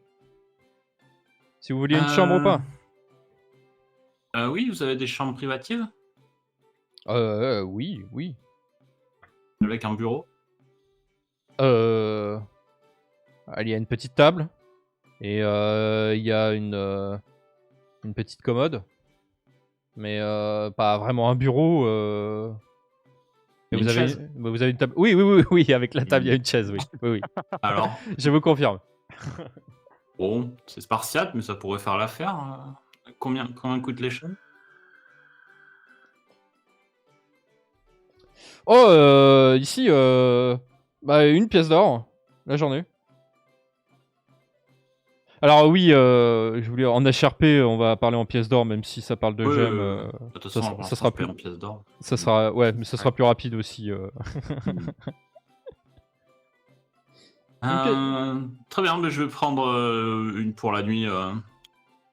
Si vous vouliez une chambre ou pas. Oui, vous avez des chambres privatives Oui. avec un bureau. Il y a une petite table. Et il y a une petite commode. Mais pas vraiment un bureau. Et Une chaise. vous avez une table. Oui, avec la table, il y a une chaise, oui. Alors, Je vous confirme. bon, c'est spartiate, mais ça pourrait faire l'affaire. Combien coûtent les chambres Oh, ici, bah, une pièce d'or, la journée. Alors oui, je voulais en HRP, on va parler en pièces d'or, même si ça parle de gemmes. De toute façon, pour ça l'instant, sera je paye plus, en pièces d'or. ça sera, ouais, mais ça sera plus rapide aussi. Une pièce. Très bien, mais je vais prendre une pour la nuit.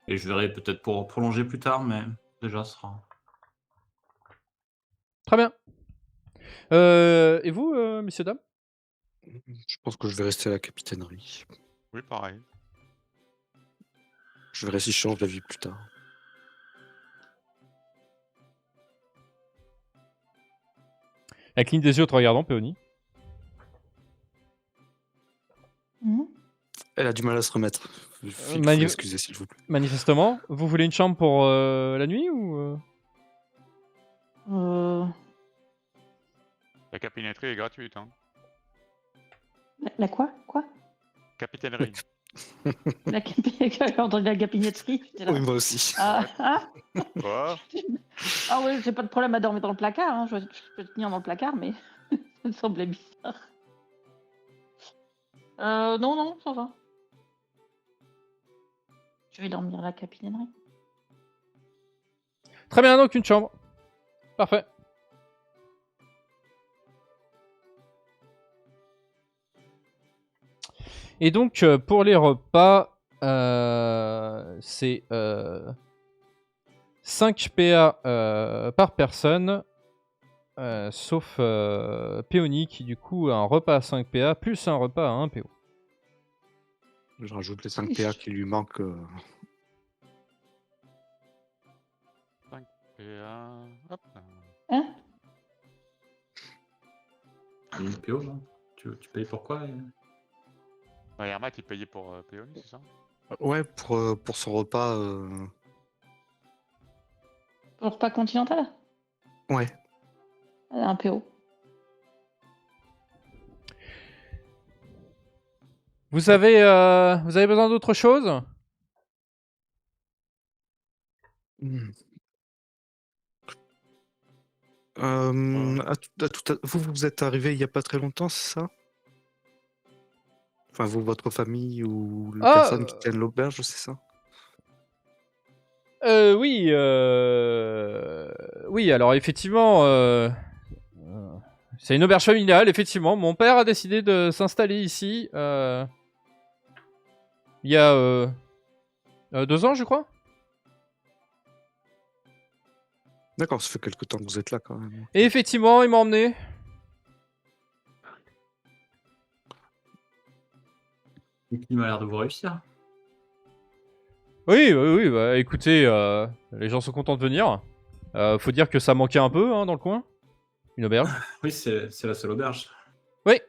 Et je verrai peut-être pour prolonger plus tard, mais déjà, ce sera... Très bien. Et vous, messieurs dames? Je pense que je vais rester à la capitainerie. Oui, pareil. Je verrai si je change d'avis plus tard. Elle cligne des yeux en te regardant, Péony. Mhm. Elle a du mal à se remettre. Il faut Mani- l'excuser, s'il vous plaît. Manifestement, vous voulez une chambre pour la nuit ou La capitainerie est gratuite. Hein. La quoi? Quoi? Capitainerie. La la gapinetterie. J'étais là. Oui, moi aussi. Ah, ah, Quoi ah oui, j'ai pas de problème à dormir dans le placard. Hein. Je peux tenir dans le placard, mais ça me semblait bizarre. Non, ça va. Je vais dormir à la capitainerie. Très bien, donc une chambre. Parfait. Et donc, pour les repas, c'est 5 PA par personne, sauf Péony qui, du coup, a un repas à 5 PA plus un repas à 1 PO. Je rajoute les 5 PA qui lui manquent. Et hop. Hein? Une PO, là. Tu payes pour quoi Bah, Hermat, il payait pour Péony, c'est ça Ouais, pour son repas. Pour repas continental? Ouais. Un PO. Vous avez besoin d'autre chose? Hmm. Vous êtes arrivé il y a pas très longtemps, c'est ça? Enfin, vous, votre famille ou les Ah, personnes qui tiennent l'auberge, c'est ça? Oui, oui, alors effectivement, c'est une auberge familiale, effectivement. Mon père a décidé de s'installer ici il y a 2 ans, je crois. D'accord, ça fait quelque temps que vous êtes là quand même. Et effectivement, il m'a emmené. Il m'a l'air de vous réussir. Oui, oui, oui, bah écoutez, les gens sont contents de venir. Faut dire que ça manquait un peu hein, dans le coin. Une auberge. Oui, c'est la seule auberge. Oui,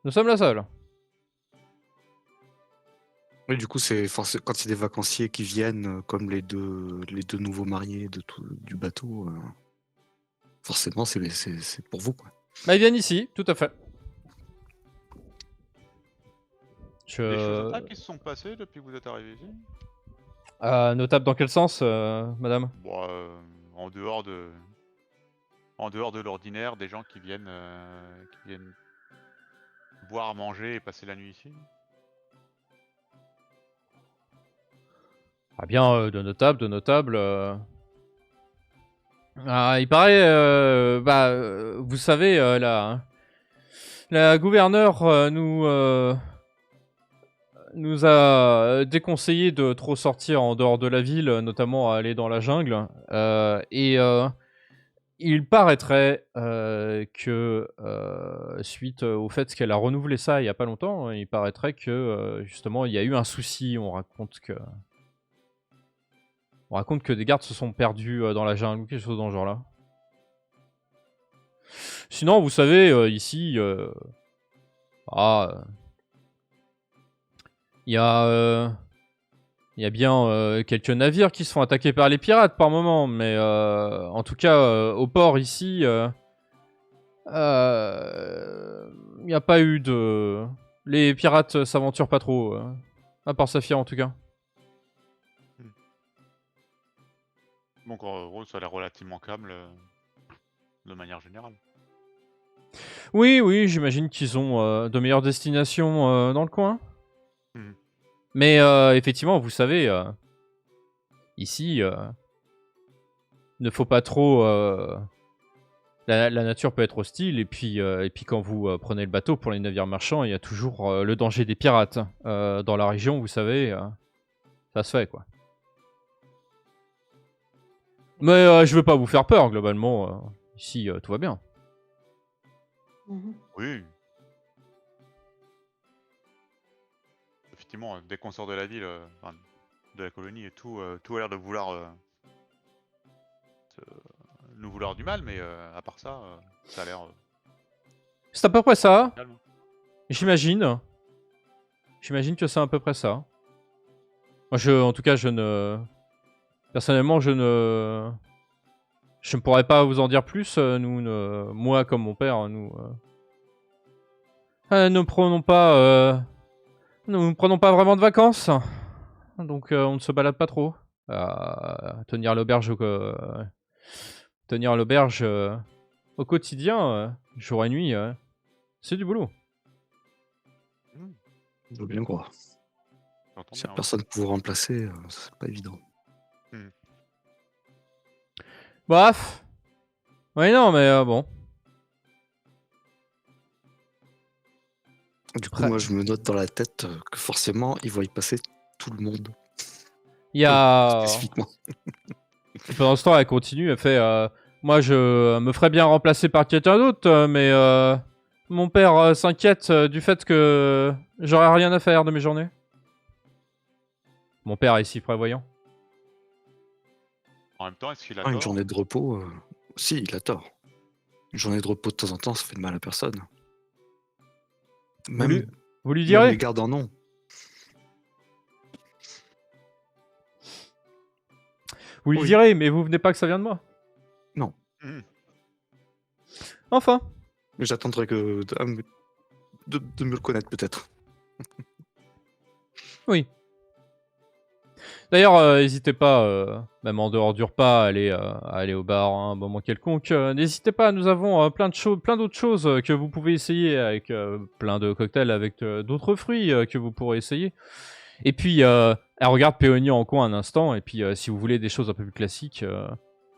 nous sommes la seule. Oui, du coup, c'est quand il y a des vacanciers qui viennent, comme les deux nouveaux mariés du bateau, forcément, c'est pour vous, quoi. Bah, ils viennent ici, tout à fait. Des choses notables qui se sont passées depuis que vous êtes arrivé ici? Notable dans quel sens, madame? Bon, en dehors de l'ordinaire, des gens qui viennent boire, manger et passer la nuit ici. Ah bien, de notable, de notable. Ah, il paraît, vous savez, la gouverneure nous a déconseillé de trop sortir en dehors de la ville, notamment à aller dans la jungle. Il paraîtrait que, suite au fait qu'elle a renouvelé ça il y a pas longtemps, il paraîtrait que justement il y a eu un souci. On raconte que des gardes se sont perdus dans la jungle ou quelque chose dans ce genre-là. Sinon, vous savez, ici, il y a bien quelques navires qui se font attaquer par les pirates par moment, mais en tout cas, au port ici, il n'y a pas eu de... Les pirates s'aventurent pas trop, à part Saphir en tout cas. Donc en gros, ça a l'air relativement calme de manière générale. Oui, oui, j'imagine qu'ils ont de meilleures destinations dans le coin. Mhm. Mais effectivement, vous savez, ici, ne faut pas trop... la nature peut être hostile, et puis quand vous prenez le bateau pour les navires marchands, il y a toujours le danger des pirates. Dans la région, vous savez, ça se fait, quoi. Mais je veux pas vous faire peur, globalement. Ici, tout va bien. Mhm. Oui. Effectivement, dès qu'on sort de la ville, enfin, de la colonie et tout, tout a l'air de vouloir nous vouloir du mal, mais à part ça, ça a l'air C'est à peu près ça, calme. j'imagine. J'imagine que c'est à peu près ça. Moi, en tout cas, je ne... Personnellement, je ne pourrais pas vous en dire plus. Moi, comme mon père, nous ne prenons pas... Nous ne prenons pas vraiment de vacances. Donc, on ne se balade pas trop. Tenir l'auberge au quotidien, jour et nuit, c'est du boulot. Je veux bien croire. J'entends S'il n'y bien, a ouais. personne pour vous remplacer, c'est pas évident. Bref. Oui, non, mais bon. Du coup, Après- moi, je me note dans la tête que forcément, ils vont y passer tout le monde, Il y a... spécifiquement. Et pendant ce temps, elle continue, elle fait moi, je me ferais bien remplacer par quelqu'un d'autre, mais mon père s'inquiète du fait que j'aurais rien à faire de mes journées. Mon père est si prévoyant. En même temps, est-ce qu'il a Une tort? journée de repos, si, il a tort. Une journée de repos de temps en temps, ça fait de mal à personne. Même, Vous lui même direz. les gardes en ont. Vous lui Oui. direz, mais vous venez pas que ça vient de moi. Non. Mhm. Enfin. Mais j'attendrai que de mieux le connaître, peut-être. Oui. D'ailleurs, n'hésitez pas, même en dehors du repas, à aller au bar à un moment quelconque. N'hésitez pas, nous avons plein d'autres choses que vous pouvez essayer avec plein de cocktails avec d'autres fruits que vous pourrez essayer. Et puis, elle regarde Péonia en coin un instant. Et puis, si vous voulez des choses un peu plus classiques,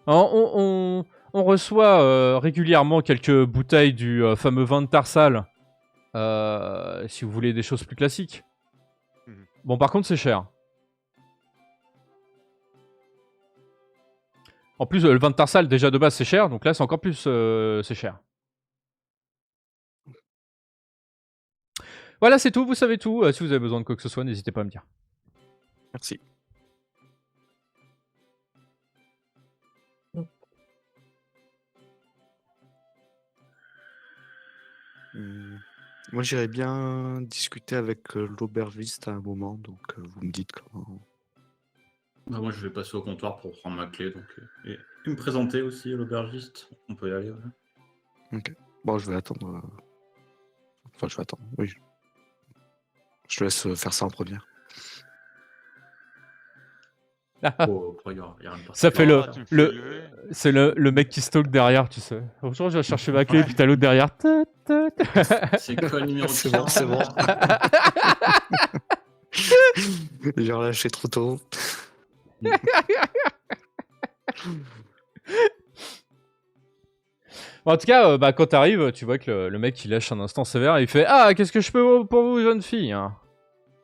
on reçoit régulièrement quelques bouteilles du fameux vin de Tarsal. Si vous voulez des choses plus classiques. Mhm. Bon, par contre, c'est cher. En plus, le vin de Tarsal, déjà de base, c'est cher. Donc là, c'est encore plus c'est cher. Voilà, c'est tout. Vous savez tout. Si vous avez besoin de quoi que ce soit, n'hésitez pas à me dire. Merci. Moi, j'irais bien discuter avec l'aubergiste à un moment, donc vous me dites comment. Bah, moi, je vais passer au comptoir pour prendre ma clé. Donc, et me présenter aussi, l'aubergiste. On peut y aller. Ouais. Bon, je vais attendre. Enfin, je vais attendre, oui. Je te laisse faire ça en première. Oh, après, y a rien de Ça fait particulier. le- tu me le- fais lever. C'est le mec qui stalk derrière, tu sais. Bonjour, je vais chercher ma clé, puis t'as l'autre derrière. Tut, tut. C'est code numéro C'est bon, c'est bon. 40. J'ai relâché trop tôt. En tout cas, quand t'arrives, tu vois que le mec il lâche un instant sévère et il fait Ah, qu'est-ce que je peux pour vous, jeune fille hein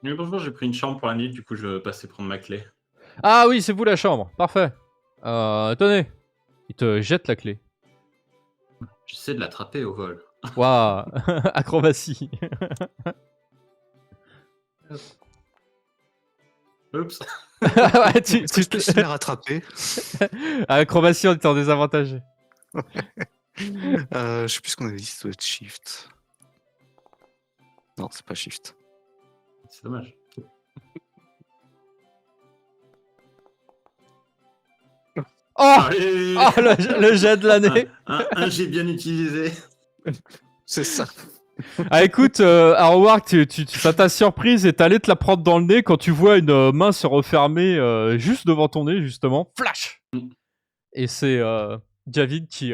Mais bonjour, j'ai pris une chambre pour la nuit, du coup, je vais passer prendre ma clé. Ah oui, c'est vous la chambre, parfait. Tenez. Il te jette la clé. J'essaie de l'attraper au vol. Waouh, acrobatie. Oups. Ouais, Est-ce que je peux essayer de la rattraper? Acrobatie, on était en désavantagé. Je sais plus ce qu'on avait dit, ça doit être Shift. Non, c'est pas Shift. C'est dommage. Oh, Allez. oh le jet de l'année. Un j'ai bien utilisé. C'est ça. Ah écoute, Howard, ça t'a surprise et t'es allé te la prendre dans le nez quand tu vois une main se refermer juste devant ton nez, justement. Flash. Mm. Et c'est Javid qui,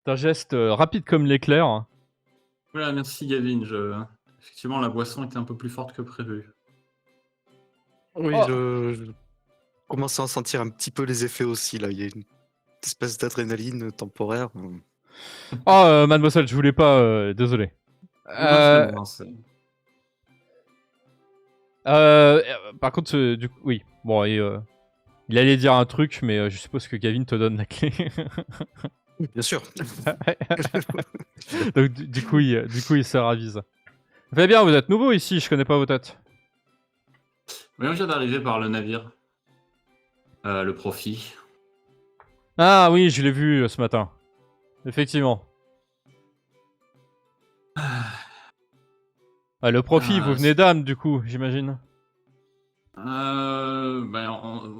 d'un geste rapide comme l'éclair. Voilà, merci Gavin. Effectivement, la boisson était un peu plus forte que prévu. Oui, Oh. je commence à en sentir un petit peu les effets aussi, là. Il y a une espèce d'adrénaline temporaire. Oh, mademoiselle, je voulais pas, désolé. Ouais, c'est bon, c'est- Par contre, du coup, oui. Bon, et, il allait dire un truc, mais je suppose que Gavin te donne la clé. Bien sûr. Donc, du coup, il se ravise. Fait bien, vous êtes nouveau ici, je connais pas vos têtes. Oui, on vient d'arriver par le navire. Le Profit. Ah oui, je l'ai vu ce matin. Effectivement. Ah, le Profit, Ah, vous venez d'âme, du coup, j'imagine.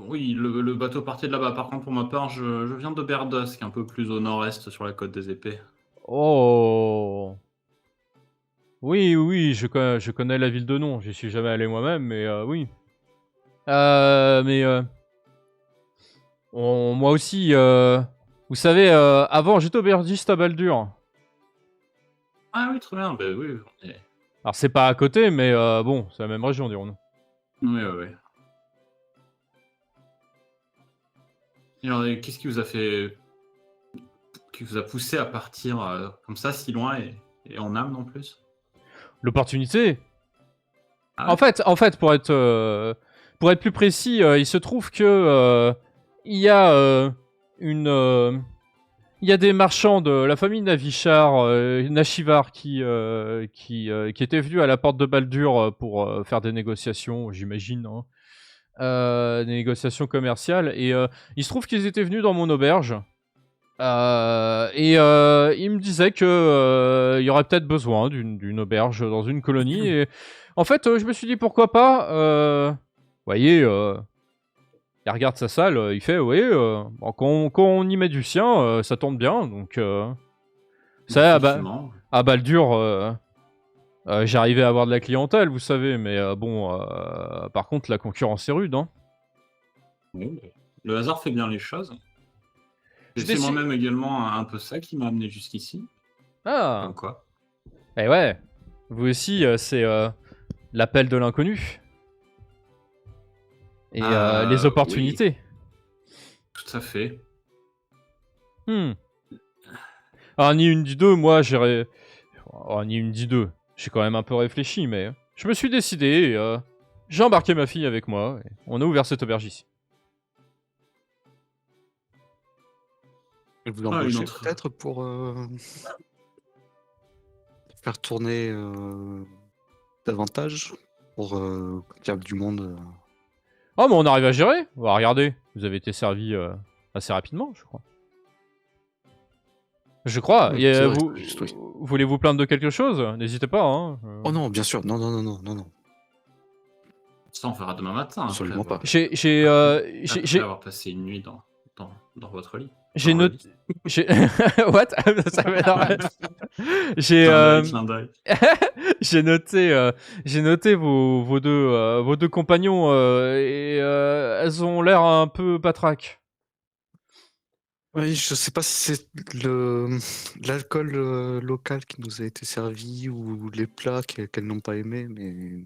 Oui, le bateau partait de là-bas. Par contre, pour ma part, je viens de Berdos, qui est un peu plus au nord-est sur la côte des épées. Oh. Oui, oui, je connais la ville de nom. J'y suis jamais allé moi-même, mais oui. Moi aussi, vous savez, avant, j'étais aubergiste à Baldur. Ah oui, très bien. Ben oui, Alors, c'est pas à côté, mais bon, c'est la même région, dirons-nous. oui. Et alors, qu'est-ce qui vous a fait... qui vous a poussé à partir comme ça, si loin, et en âme non plus? L'opportunité. Ah ouais. En fait, pour être plus précis, il se trouve que il y a il y a des marchands de la famille Navichar, Nashivar, qui étaient venus à la porte de Baldur pour faire des négociations, j'imagine, hein. Des négociations commerciales. Et il se trouve qu'ils étaient venus dans mon auberge. Il me disait que il y aurait peut-être besoin d'une auberge dans une colonie. Et en fait, je me suis dit pourquoi pas. Vous voyez, il regarde sa salle, il fait oui, bon, quand on y met du sien, ça tombe bien. Donc ça, Effectivement. à Baldur, j'arrivais à avoir de la clientèle, vous savez, mais bon, par contre, la concurrence est rude, hein. Oui, mais le hasard fait bien les choses. Je C'est décide- moi-même également un peu ça qui m'a amené jusqu'ici. Ah, Comme quoi. eh ouais. Vous aussi, c'est l'appel de l'inconnu. Et les Oui, opportunités. tout à fait. Hmm. Alors, ni une ni deux, moi, j'irais... Oh, ni une ni deux. J'ai quand même un peu réfléchi, mais je me suis décidé et j'ai embarqué ma fille avec moi. Et on a ouvert cette auberge ici. Et vous une embauchez autre- peut-être pour faire tourner davantage pour qu'il y a du monde. Oh, mais on arrive à gérer. Bah, regardez, vous avez été servi assez rapidement, je crois. Je crois. Oui, Et, c'est vrai, vous, c'est juste, oui. voulez-vous plaindre de quelque chose? N'hésitez pas. Hein. Oh non, bien sûr, non, non, non, non, non, non. Ça, on verra demain matin. Absolument après pas. J'ai avoir passé une nuit dans votre lit. J'ai Dans le noté. What? Ça m'énerve. J'ai clin d'œil. j'ai noté vos deux compagnons et elles ont l'air un peu patraques. Oui, je sais pas si c'est l'alcool local qui nous a été servi ou les plats qu'elles n'ont pas aimés, mais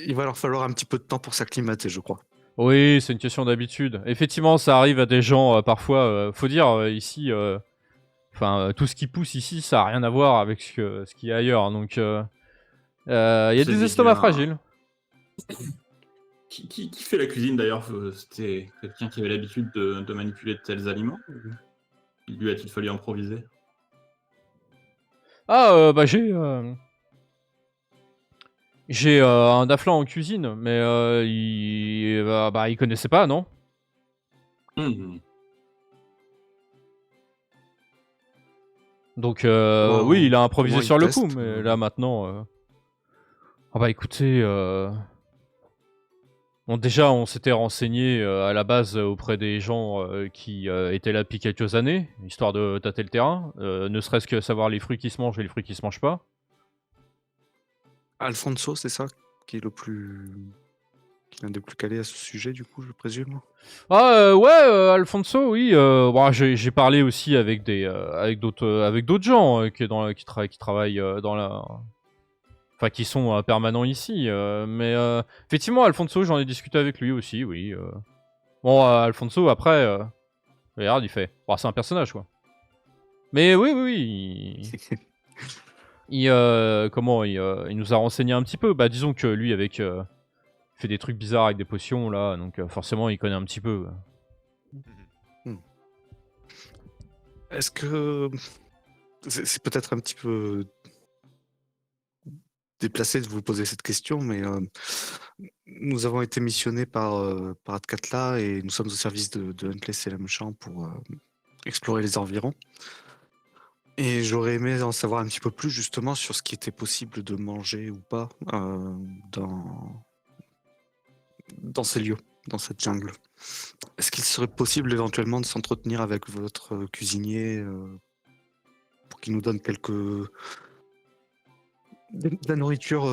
il va leur falloir un petit peu de temps pour s'acclimater, je crois. Oui, c'est une question d'habitude. Effectivement, ça arrive à des gens parfois. Faut dire ici, tout ce qui pousse ici, ça a rien à voir avec ce qu'il y a ailleurs. Donc, il y a C'est des bien. estomacs fragiles. Qui fait la cuisine d'ailleurs? C'était quelqu'un qui avait l'habitude de manipuler de tels aliments? Ou lui a-t-il fallu improviser? Ah, bah j'ai un Daflan en cuisine, mais il connaissait pas, non? Hmm. Donc Comment- oui, il a improvisé comment il sur le teste, coup, mais là maintenant... Ah bah écoutez, bon déjà on s'était renseigné à la base auprès des gens qui étaient là depuis quelques années, histoire de tâter le terrain, ne serait-ce que savoir les fruits qui se mangent et les fruits qui se mangent pas. Alfonso, c'est ça qui est qui est l'un des plus calés à ce sujet, du coup, je présume. Ah ouais, Alfonso, oui. Bon, j'ai parlé aussi avec avec d'autres gens qui travaillent dans la, enfin qui sont permanents ici. Mais effectivement, Alfonso, j'en ai discuté avec lui aussi, oui. Bon, Alfonso, après, regarde, il fait, bon, c'est un personnage quoi. Mais oui, oui, oui. Il nous a renseigné un petit peu. Bah, disons que lui, il fait des trucs bizarres avec des potions là, donc forcément, il connaît un petit peu. Est-ce que c'est peut-être un petit peu déplacé de vous poser cette question, mais nous avons été missionnés par Atkatla et nous sommes au service de Huntless et Lamechamp pour explorer les environs. Et j'aurais aimé en savoir un petit peu plus justement sur ce qui était possible de manger ou pas dans ces lieux, dans cette jungle. Est-ce qu'il serait possible éventuellement de s'entretenir avec votre cuisinier pour qu'il nous donne de la nourriture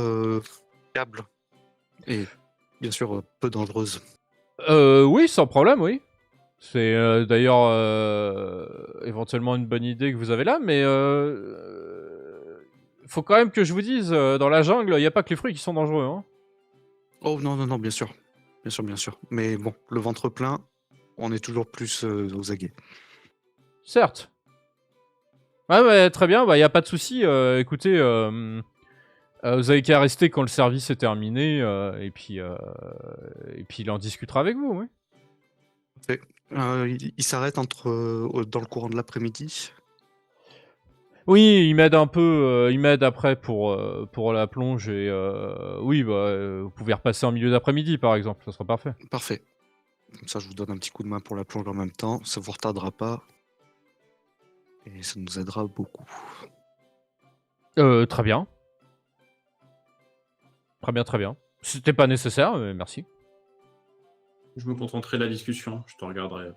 fiable et bien sûr peu dangereuse? Oui, sans problème, oui. C'est d'ailleurs éventuellement une bonne idée que vous avez là, mais faut quand même que je vous dise, dans la jungle, il n'y a pas que les fruits qui sont dangereux. Hein. Oh non, non, non, bien sûr. Bien sûr, bien sûr. Mais bon, le ventre plein, on est toujours plus aux aguets. Certes. Ouais, ouais, très bien, il n'y a pas de souci. Écoutez, vous avez qu'à rester quand le service est terminé, et puis il en discutera avec vous, oui. Il s'arrête dans le courant de l'après-midi. Oui, il m'aide un peu, il m'aide après pour la plonge et oui, vous pouvez repasser en milieu d'après-midi par exemple, ça sera parfait. Parfait. Comme ça, je vous donne un petit coup de main pour la plonge en même temps. Ça vous retardera pas. Et ça nous aidera beaucoup. Très bien. Très bien, très bien. C'était pas nécessaire, mais merci. Je me contenterai de la discussion, je te regarderai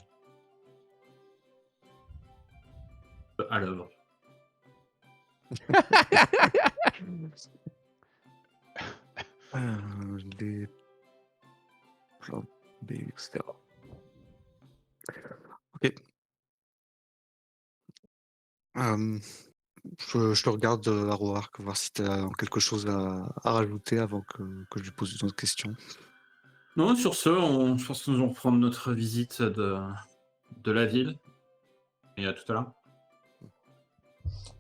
à l'œuvre. Les plans B, etc. Ok. Euh, je te regarde, Aroark, voir si tu as quelque chose à rajouter avant que je lui pose une autre question. Non, sur ce, je pense que nous allons reprendre notre visite de la ville. Et à tout à l'heure.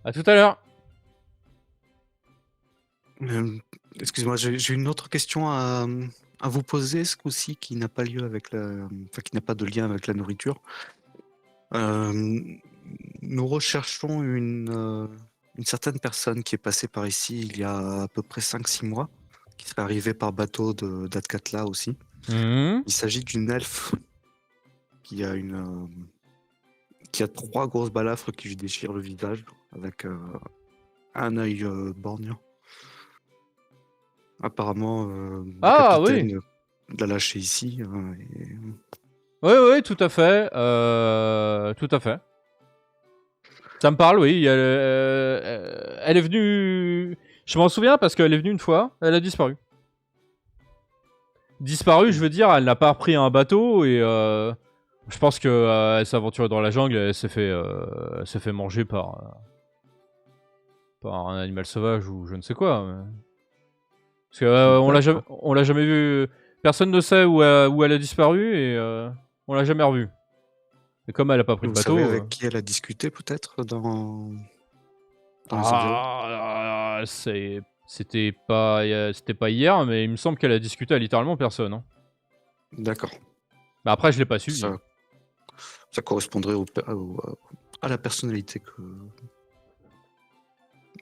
À tout à l'heure. Euh, Excuse-moi, j'ai une autre question à vous poser, ce coup-ci, qui n'a pas lieu avec enfin, qui n'a pas de lien avec la nourriture. Nous recherchons une certaine personne qui est passée par ici il y a à peu près 5-6 mois, qui serait arrivée par bateau d'Atkatla aussi. Mhm. Il s'agit d'une elfe qui a qui a 3 grosses balafres qui lui déchirent le visage, avec un œil borgne. Apparemment, le Ah oui. capitaine l'a lâché ici. Oui, oui, tout à fait. Tout à fait. Ça me parle, oui. Elle est venue. Je m'en souviens parce qu'elle est venue une fois. Elle a disparu. Disparu, je veux dire, elle n'a pas repris un bateau et je pense que elle s'est aventurée dans la jungle. Elle s'est fait manger par un animal sauvage ou je ne sais quoi. Parce que on l'a jamais vu. Personne ne sait où elle a disparu et on l'a jamais revue. Et comme elle a pas pris de Vous bateau. savez avec qui elle a discuté peut-être dans les environs? C'était pas hier, mais il me semble qu'elle a discuté à littéralement personne. Hein. D'accord. Mais après, je l'ai pas suivi. Ça, ça correspondrait à la personnalité que...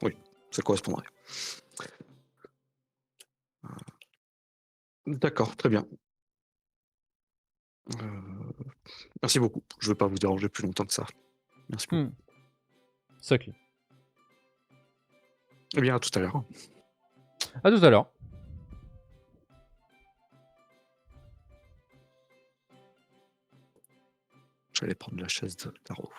Oui, ça correspondrait. D'accord, très bien. Merci beaucoup. Je ne vais pas vous déranger plus longtemps que ça. Merci beaucoup. Ça clé. Eh bien, à tout à l'heure. À tout à l'heure. J'allais prendre la chaise de Taro.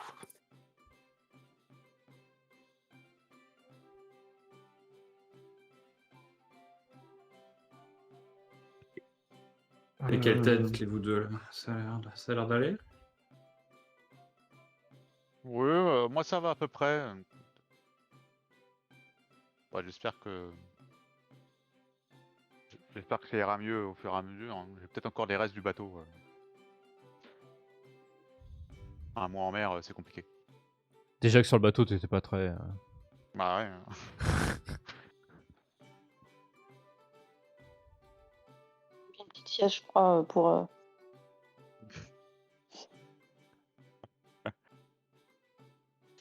Et quelle tête, les vous deux là? Ça a l'air d'aller? Oui, moi ça va à peu près. Bah, j'espère que ça ira mieux au fur et à mesure. Hein. J'ai peut-être encore des restes du bateau. Un mois en mer, c'est compliqué. Déjà que sur le bateau, t'étais pas très. Bah ouais. Une petite sieste, je crois, pour.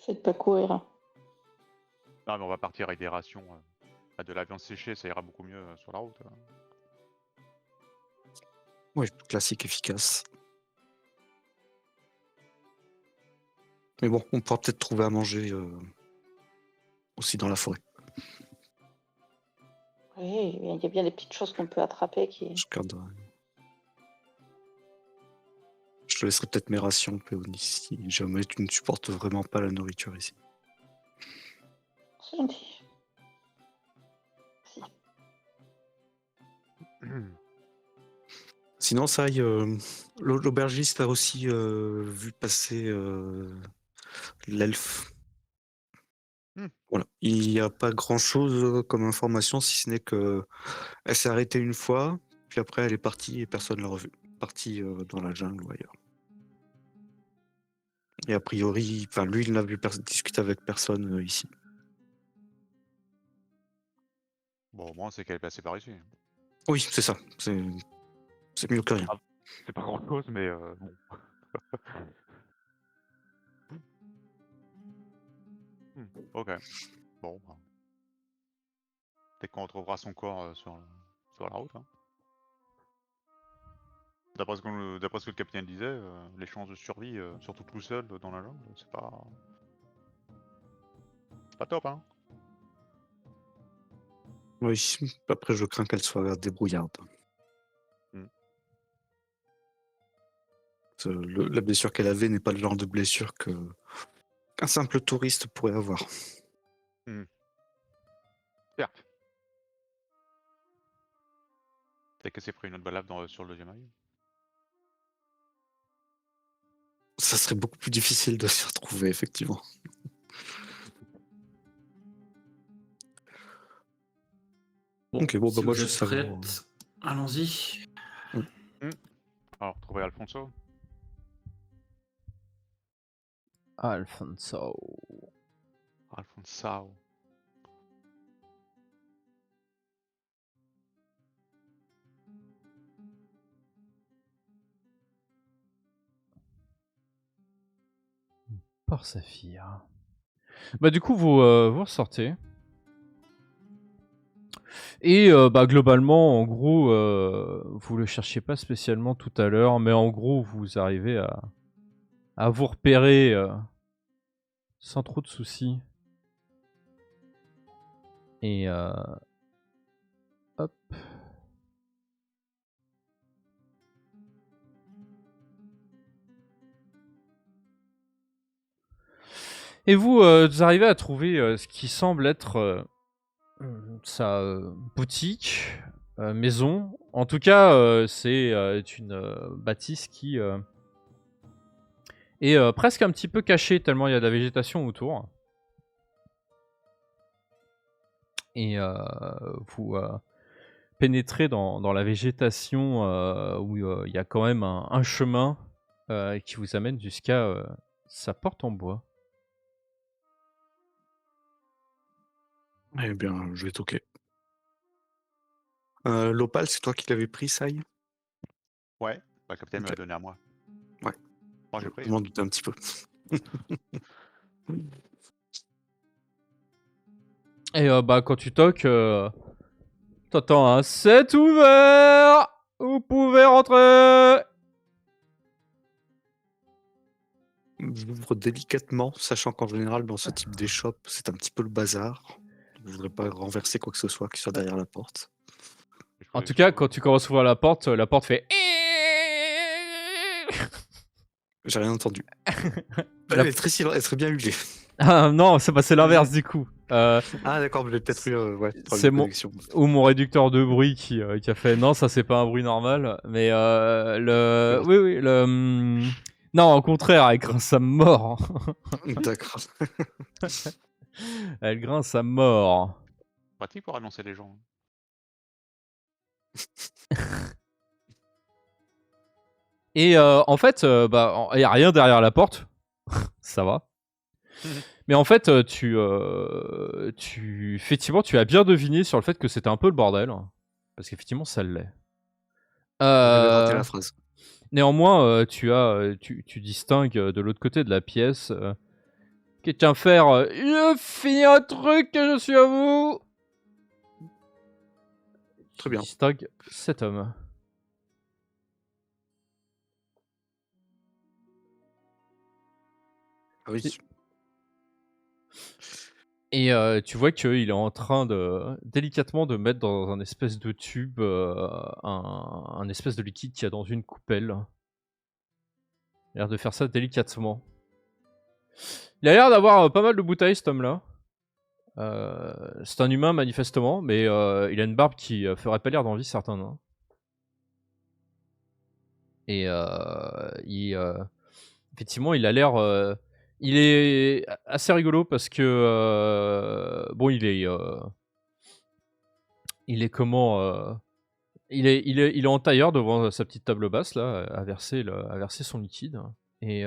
Faites pas courir. Non, mais on va partir avec des rations. De la viande séchée, ça ira beaucoup mieux sur la route. Oui, classique, efficace. Mais bon, on pourra peut-être trouver à manger aussi dans la forêt. Oui, il y a bien des petites choses qu'on peut attraper qui. Je garde. Je te laisserai peut-être mes rations, Péonie, si jamais tu ne supportes vraiment pas la nourriture ici. C'est gentil. Si. Sinon, ça y l'aubergiste a aussi vu passer l'elfe. Voilà. Il n'y a pas grand-chose comme information, si ce n'est que elle s'est arrêtée une fois, puis après elle est partie et personne ne l'a revue. Partie dans la jungle ou ailleurs. Et a priori, enfin lui, il n'a vu discuter avec personne ici. Bon, au moins, c'est qu'elle est passée par ici. Oui, c'est ça. C'est mieux que rien. Ah, c'est pas grand-chose, mais bon. Ok. Bon. Bah. Peut-être qu'on retrouvera son corps sur la route. Hein. D'après ce que le capitaine disait, les chances de survie, surtout tout seul dans la jungle, c'est pas top, hein. Oui, après je crains qu'elle soit débrouillarde. La blessure qu'elle avait n'est pas le genre de blessure qu'un simple touriste pourrait avoir. Certes. Peut-être qu'elle s'est pris une autre balafre sur le deuxième œil. Ça serait beaucoup plus difficile de s'y retrouver, effectivement. Bon, Ok, bon, si moi vous je êtes savais. prête, allons-y. Alors, retrouver Alfonso. Alfonso. Alfonso. Par Saphir. Bah du coup vous ressortez. Et bah globalement en gros vous le cherchiez pas spécialement tout à l'heure, mais en gros vous arrivez à vous repérer sans trop de soucis. Et hop. Et vous arrivez à trouver ce qui semble être sa boutique, maison. En tout cas, c'est une bâtisse qui est presque un petit peu cachée tellement il y a de la végétation autour. Et vous pénétrez dans la végétation où il y a quand même un chemin qui vous amène jusqu'à sa porte en bois. Eh bien, je vais toquer. L'opale, c'est toi qui l'avais pris, Sai? Ouais, bah, le capitaine me l'a Ok. donné à moi. Ouais. Moi, j'ai pris. Je m'en doutais un petit peu. Et bah quand tu toques, t'entends un c'est ouvert, vous pouvez rentrer. J'ouvre délicatement, sachant qu'en général, dans ce type d'échoppe, c'est un petit peu le bazar. Je voudrais pas renverser quoi que ce soit qui soit derrière la porte. En tout cas, quand tu commences à ouvrir la porte fait. J'ai rien entendu. La- Elle est très elle est très bien huilée. Ah non, c'est l'inverse du coup. Ah d'accord, mais j'ai peut-être eu ouais, problème C'est de mon connexion. ou mon réducteur de bruit qui a fait non, ça c'est pas un bruit normal, mais le Bon. oui non, au contraire, elle grince à mort. D'accord. Elle grince à mort. Pratique pour annoncer les gens. Et en fait, bah, il y a rien derrière la porte. Ça va. Mais en fait, effectivement, tu as bien deviné sur le fait que c'était un peu le bordel. Parce qu'effectivement, ça l'est. J'avais raté la phrase. Néanmoins, tu distingues de l'autre côté de la pièce quelqu'un faire je finis un truc que je suis à vous. Très Tu bien. distingues cet homme. Ah oui. Et tu vois qu'il est en train de délicatement de mettre dans un espèce de tube un espèce de liquide qu'il y a dans une coupelle. Il a l'air de faire ça délicatement. Il a l'air d'avoir pas mal de bouteilles, cet homme-là. C'est un humain, manifestement, mais il a une barbe qui ferait pas l'air d'envie certains nains. Et effectivement, il a l'air... il est assez rigolo parce que... bon, il est comment... il est en tailleur devant sa petite table basse, là, à verser son liquide. Et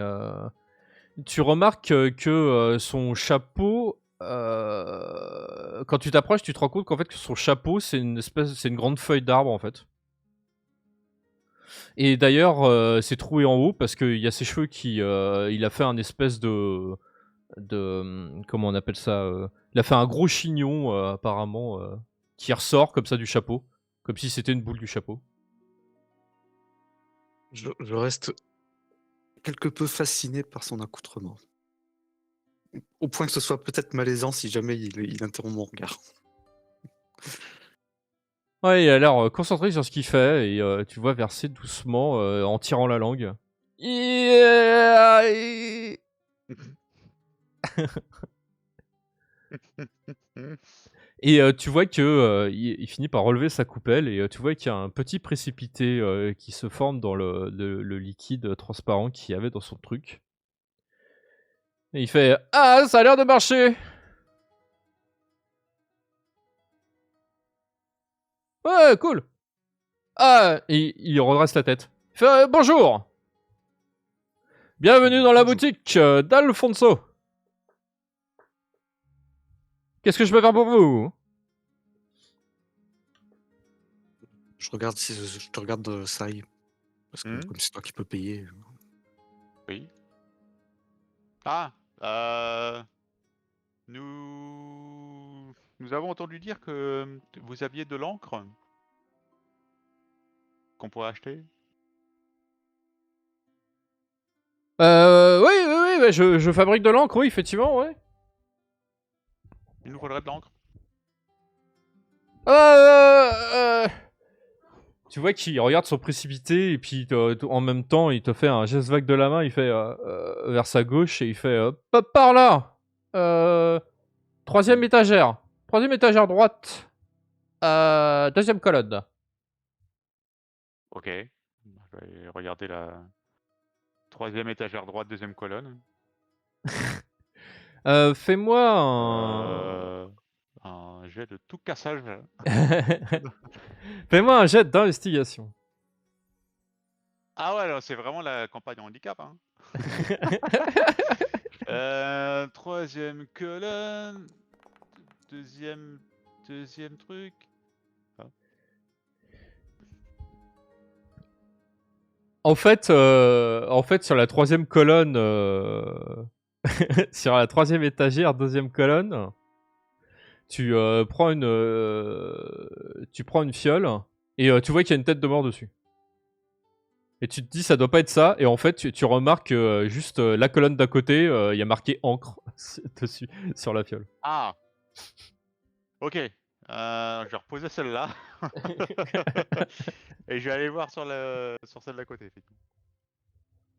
tu remarques que son chapeau... quand tu t'approches, tu te rends compte qu'en fait que son chapeau, c'est une grande feuille d'arbre en fait. Et d'ailleurs, c'est troué en haut parce qu'il y a ses cheveux qui, il a fait un espèce de comment on appelle ça, il a fait un gros chignon apparemment qui ressort comme ça du chapeau, comme si c'était une boule du chapeau. Je reste quelque peu fasciné par son accoutrement. Au point que ce soit peut-être malaisant si jamais il interrompt mon regard. Ouais, il a l'air concentré sur ce qu'il fait et tu vois verser doucement en tirant la langue. Et tu vois que il finit par relever sa coupelle et tu vois qu'il y a un petit précipité qui se forme dans le liquide transparent qu'il y avait dans son truc. Et il fait « Ah, ça a l'air de marcher !» Ouais, cool. Ah, et il redresse la tête. Il fait bonjour. Bienvenue dans la Bonjour. boutique d'Alfonso. Qu'est-ce que je peux faire pour vous? Je regarde, je te regarde, Sai, parce que Hmm. comme c'est toi qui peux payer. Oui. Ah, nous avons entendu dire que vous aviez de l'encre qu'on pourrait acheter. Oui, ouais, je fabrique de l'encre, oui, effectivement, ouais. Il nous faudrait de l'encre. Euh... Tu vois qu'il regarde son précipité et puis en même temps il te fait un geste vague de la main, il fait vers sa gauche et il fait par là. Troisième étagère. Troisième étagère droite. Deuxième colonne. Ok. Je vais regarder la troisième étagère droite, deuxième colonne. Fais-moi un... Un jet de tout cassage. Fais-moi un jet d'investigation. Ah ouais, alors c'est vraiment la campagne handicap. Hein. Troisième colonne. Deuxième truc. En fait, sur la troisième colonne, sur la troisième étagère, deuxième colonne, tu prends une fiole et tu vois qu'il y a une tête de mort dessus. Et tu te dis ça doit pas être ça et en fait tu remarques que juste la colonne d'à côté, il y a marqué encre dessus sur la fiole. Ah, ok. Je vais reposer celle-là. Et je vais aller voir sur celle d'à côté, effectivement.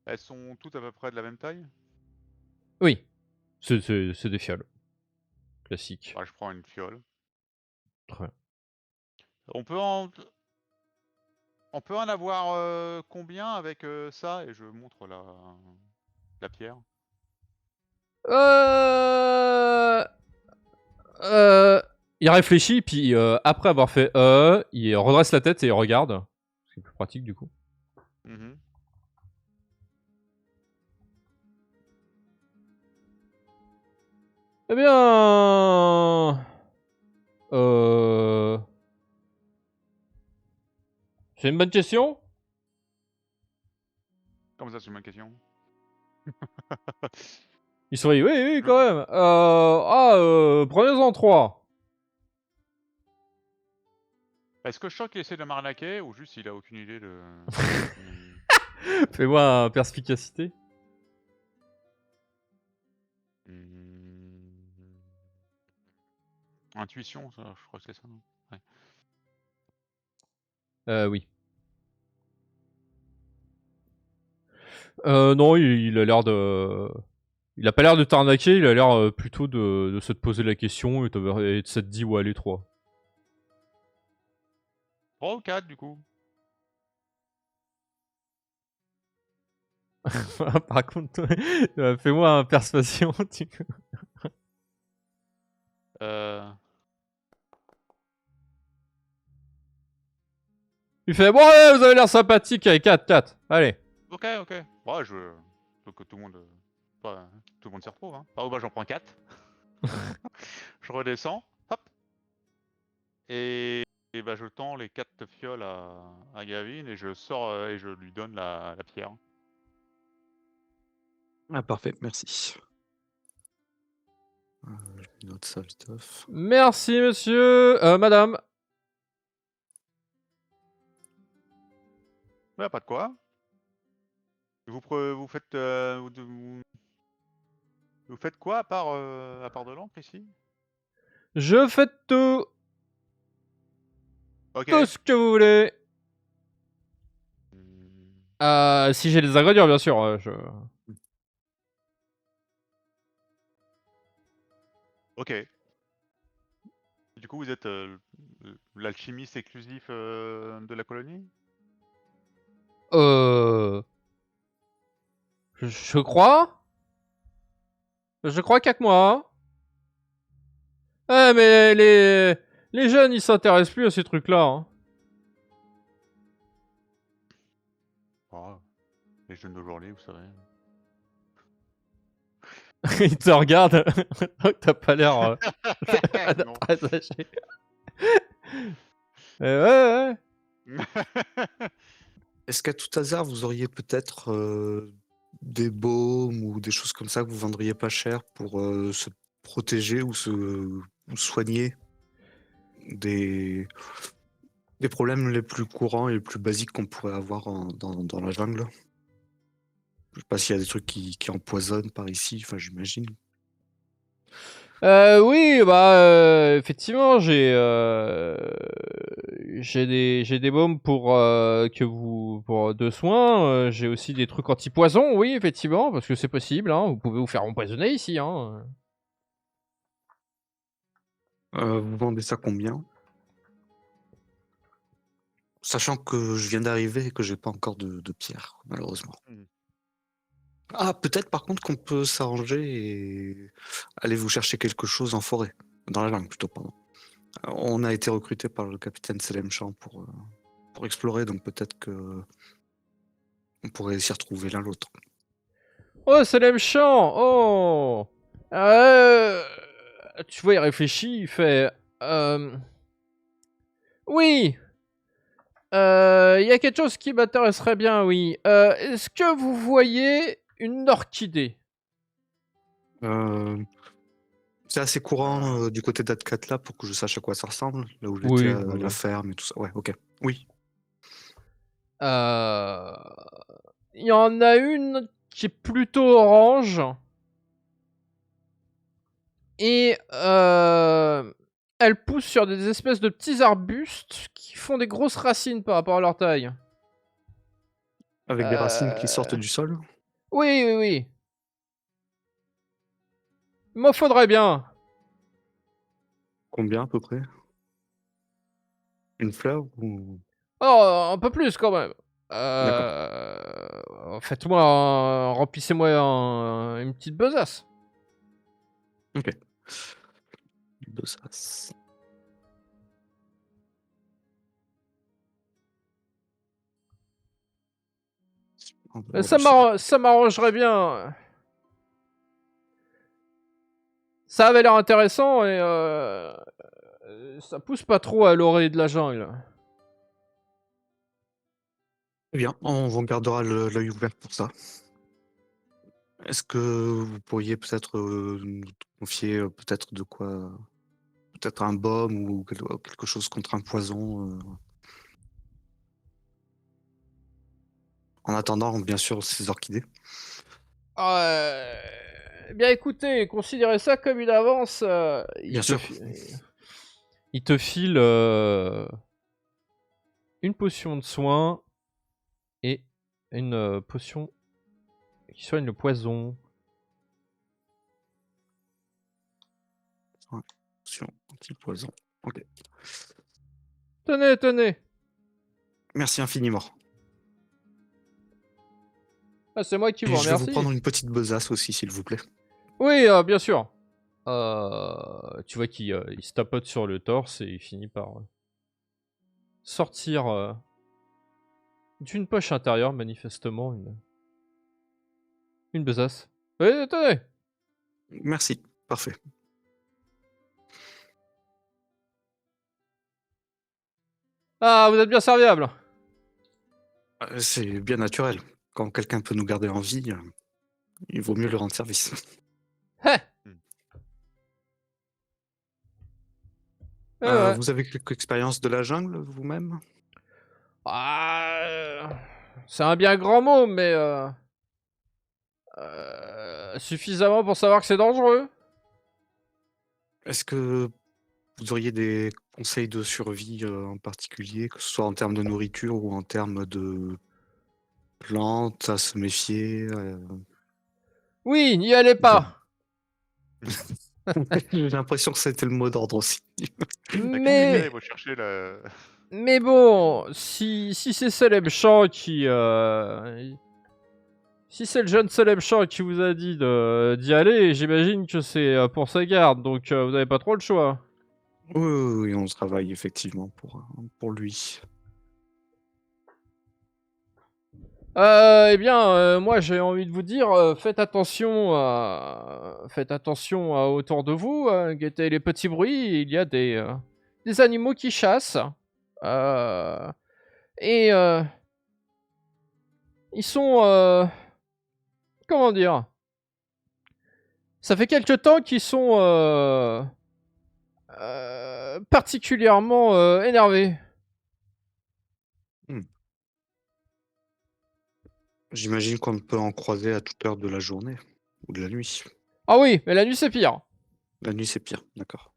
Elles sont toutes à peu près de la même taille. Oui, c'est des fioles classiques. Bah, je prends une fiole. Très bien. On peut en, on peut en avoir combien avec ça? Et je montre la pierre. Euh... Il réfléchit, puis après avoir fait il redresse la tête et il regarde. C'est plus pratique du coup. Mhm. Eh bien... C'est une bonne question. Comme ça, c'est ma question. Il sourit, oui, oui, quand même. Prenez-en 3. Est-ce que je sens qu'il essaie de m'arnaquer ou juste il a aucune idée de... Fais-moi un perspicacité. Hmm. Intuition, ça, je crois que c'est ça. Non ouais. Oui. Non, il a l'air de... Il a pas l'air de t'arnaquer, il a l'air plutôt de se te poser la question et de s'être dit ouais, les 3. 3 ou 4 du coup. Par contre, fais-moi un persuasion. Euh... Il fait bon, allez, vous avez l'air sympathique avec 4. Allez. Ok, ok. Ouais, je veux que tout le monde... bah, tout le monde s'y retrouve. Hein. Ah, bah, j'en prends 4. Je redescends. Hop. Et bah, je tends les 4 fioles à Gavin et je sors et je lui donne la pierre. Ah, parfait, merci. Je note ça vite off. Merci, monsieur. Madame. Ouais, pas de quoi. Vous faites... vous faites quoi à part de l'encre ici? Je fais tout. Ok. Tout ce que vous voulez. Si j'ai les ingrédients, bien sûr. Ok. Du coup, vous êtes l'alchimiste exclusif de la colonie? Je crois. Je crois qu'il y a que moi. Hein. Mais les jeunes, ils s'intéressent plus à ces trucs-là. Hein. Ah, les jeunes d'aujourd'hui, vous savez. Ils te regardent. T'as pas l'air Non. très âgé. Ouais. Est-ce qu'à tout hasard, vous auriez peut-être des baumes ou des choses comme ça que vous vendriez pas cher pour se protéger ou ou soigner des, des problèmes les plus courants et les plus basiques qu'on pourrait avoir dans la jungle? Je sais pas s'il y a des trucs qui empoisonnent par ici, enfin j'imagine. Oui, bah effectivement, j'ai des baumes pour pour de soins. J'ai aussi des trucs anti-poison, oui, effectivement, parce que c'est possible. Hein, vous pouvez vous faire empoisonner ici. Hein. Vous vendez ça combien? Sachant que je viens d'arriver et que j'ai pas encore de pierre, malheureusement. Hmm. Ah, peut-être par contre qu'on peut s'arranger et aller vous chercher quelque chose en forêt. Dans la jungle plutôt, pardon. On a été recruté par le capitaine Selemchan pour explorer, donc peut-être que on pourrait s'y retrouver l'un l'autre. Oh, Salem Champ. Oh. Euh, Tu vois, il réfléchit, il fait. Oui. Il y a quelque chose qui m'intéresserait bien, oui. Est-ce que vous voyez une orchidée? Euh, c'est assez courant du côté d'Atkatla pour que je sache à quoi ça ressemble, là où j'étais Oui, à oui. la ferme et tout ça. Ouais, ok. Oui. Euh, Il y en a une qui est plutôt orange. Et elle pousse sur des espèces de petits arbustes qui font des grosses racines par rapport à leur taille. Avec des racines qui sortent du sol. Oui. Il m'en faudrait bien. Combien à peu près? Une fleur ou... Oh, un peu plus quand même. D'accord. Faites-moi remplissez-moi une petite besace. Ok. Deux sas. On va relancer. Ça m'arrangerait bien. Ça avait l'air intéressant et ça pousse pas trop à l'orée de la jungle. Très bien, on vous gardera l'œil ouvert pour ça. Est-ce que vous pourriez peut-être nous confier peut-être de quoi, peut-être un baume ou quelque chose contre un poison en attendant, bien sûr, ces orchidées. Eh bien écoutez, considérez ça comme une avance. Bien sûr. Il te file une potion de soin et une potion qui soigne le poison. Attention, anti-poison. Ok. Tenez. Merci infiniment. Ah, c'est moi qui Et vous je vais vous remercie. prendre une petite besace aussi, s'il vous plaît. Oui, bien sûr. Tu vois qu'il il se tapote sur le torse et il finit par sortir d'une poche intérieure, manifestement, une besace. Oui, tenez. Merci, parfait. Ah, vous êtes bien serviable. C'est bien naturel. Quand quelqu'un peut nous garder en vie, il vaut mieux lui rendre service. Hé. Ouais. Vous avez quelque expérience de la jungle vous-même? C'est un bien grand mot, mais suffisamment pour savoir que c'est dangereux. Est-ce que vous auriez des conseils de survie en particulier, que ce soit en termes de nourriture ou en termes de plantes à se méfier Oui, n'y allez pas. J'ai l'impression que c'était le mot d'ordre aussi. Avec qui il Mais va chercher la... bon, si c'est Célèbre Champ Si c'est le jeune Salemchan qui vous a dit d'y aller, j'imagine que c'est pour sa garde, donc vous n'avez pas trop le choix. Oui, oui, oui, on travaille effectivement pour lui. Eh bien, moi j'ai envie de vous dire, faites attention autour de vous, guettez les petits bruits. Il y a des animaux qui chassent, euh, et ils sont, comment dire, ça fait quelque temps qu'ils sont particulièrement énervés. J'imagine qu'on peut en croiser à toute heure de la journée ou de la nuit. Ah oui, mais la nuit c'est pire. La nuit, c'est pire, d'accord.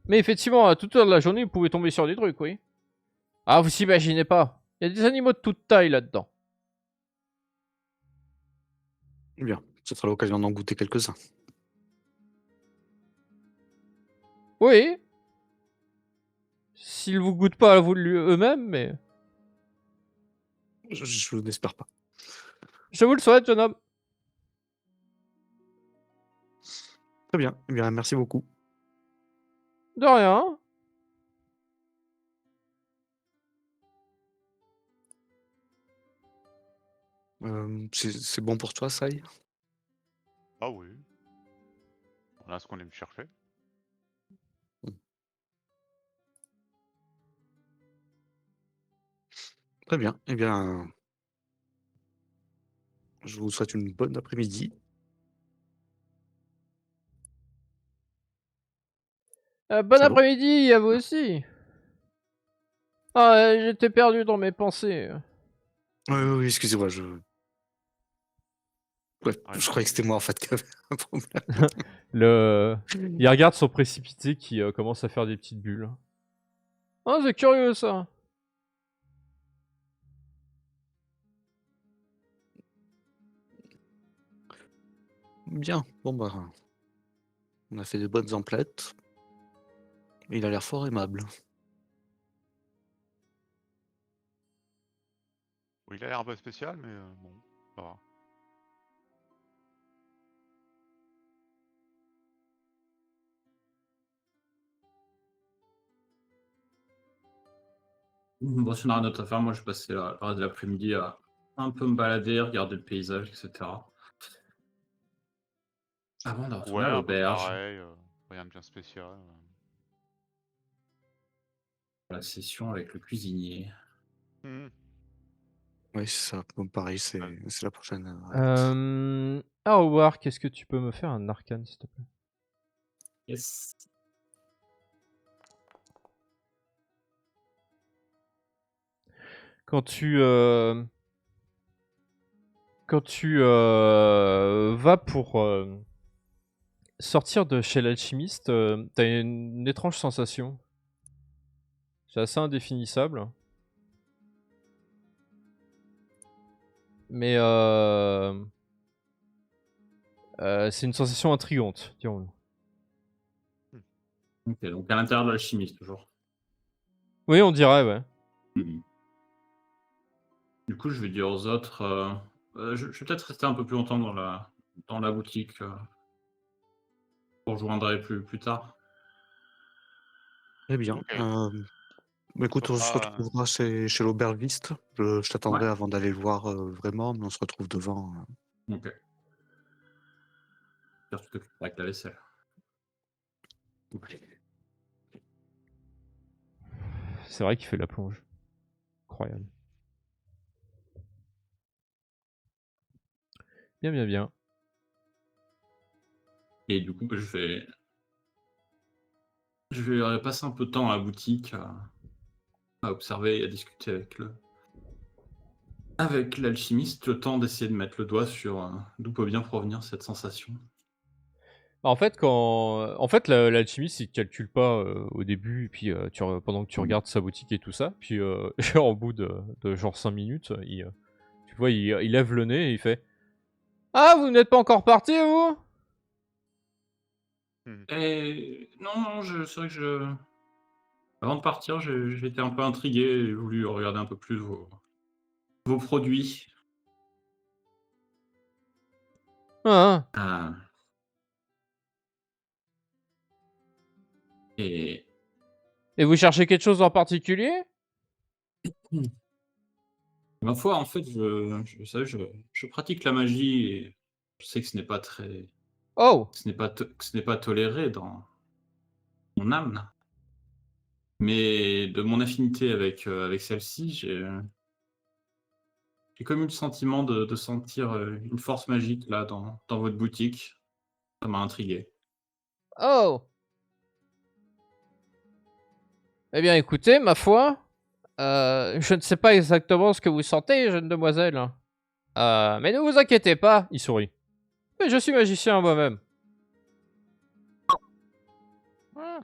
Mais effectivement, à toute heure de la journée, vous pouvez tomber sur des trucs, oui. Ah, vous imaginez pas. Il y a des animaux de toute taille là-dedans. Bien, ce sera l'occasion d'en goûter quelques-uns. Oui. S'ils vous goûtent pas à vous eux-mêmes, mais... Je n'espère pas. Je vous le souhaite, jeune homme. Très bien, eh bien, merci beaucoup. De rien. C'est bon pour toi, Sai? Ah oui. On a ce qu'on aime chercher. Très bien, eh bien, je vous souhaite une bonne après-midi. Bon Allô? après-midi à vous aussi. Ah, j'étais perdu dans mes pensées. Oui, oui, oui, excusez-moi, ouais, Ouais, je croyais que c'était moi en fait qui avait un problème. Il regarde son précipité qui commence à faire des petites bulles. Ah, c'est curieux ça. Bien, bon bah, on a fait de bonnes emplettes. Il a l'air fort aimable. oui, il a l'air un peu spécial, mais bon, ça va. Bon, si on n'a rien d'autre à faire, moi je passais le reste de l'après-midi à un peu me balader, regarder le paysage, etc. Avant de retourner Ouais, à un peu l'auberge, pareil, rien de bien spécial. la session avec le cuisinier. Mhm. Oui, c'est ça, bon, pareil, c'est Ouais. la prochaine réunion. Howard, qu'est-ce que tu peux me faire un arcane, s'il te plaît? Yes. Quand tu vas pour sortir de chez l'alchimiste, t'as une étrange sensation. C'est assez indéfinissable. Mais c'est une sensation intrigante, dirons-nous. Ok, donc à l'intérieur de l'alchimiste, toujours. Oui, on dirait, ouais. Mhm. Du coup, je vais dire aux autres, je vais peut-être rester un peu plus longtemps dans la boutique. Je vous rejoindrai plus tard. Très bien. Ok. Bah, écoute, on se Faudra, retrouvera chez l'aubergiste. Je Ouais. t'attendrai avant d'aller le voir vraiment, mais on se retrouve devant. Ok. J'espère que tu t'occuperas avec la vaisselle. C'est vrai qu'il fait la plonge. Incroyable. Bien, bien, bien. Et du coup, bah, je vais passer un peu de temps à la boutique à observer et à discuter avec l'alchimiste, le temps d'essayer de mettre le doigt sur d'où peut bien provenir cette sensation. Bah, en fait, l'alchimiste, il calcule pas au début, et puis pendant que tu regardes sa boutique et tout ça, puis genre, au bout de genre 5 minutes, tu vois, il lève le nez et il fait Ah, vous n'êtes pas encore parti, vous? Et non, c'est vrai que avant de partir, j'ai été un peu intrigué et j'ai voulu regarder un peu plus vos produits. Ah, Euh, et et vous cherchez quelque chose en particulier? ma foi, en fait, vous savez, je pratique la magie et je sais que ce n'est pas très, Oh! que ce n'est pas toléré dans mon âme. Mais de mon affinité avec celle-ci, j'ai comme eu le sentiment de sentir, une force magique là dans votre boutique. Ça m'a intrigué. Oh! Eh bien, écoutez, ma foi, je ne sais pas exactement ce que vous sentez, jeune demoiselle. Mais ne vous inquiétez pas, il sourit. Mais je suis magicien moi-même. Ah.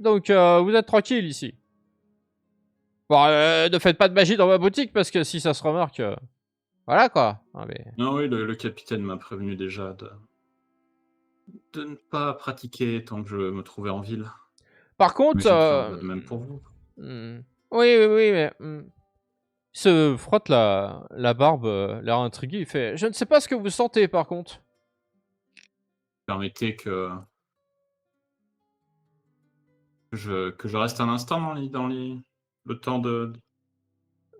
Donc, vous êtes tranquille ici. Bon, ne faites pas de magie dans ma boutique parce que si ça se remarque, voilà quoi. Ah, mais... Non, oui, le capitaine m'a prévenu déjà de ne pas pratiquer tant que je me trouvais en ville. Par contre, J'imagine que ça en va de même pour vous. hmm, oui, oui, oui, mais il se frotte la barbe, l'air intrigué. Il fait, je ne sais pas ce que vous sentez, par contre. Permettez que je reste un instant le temps de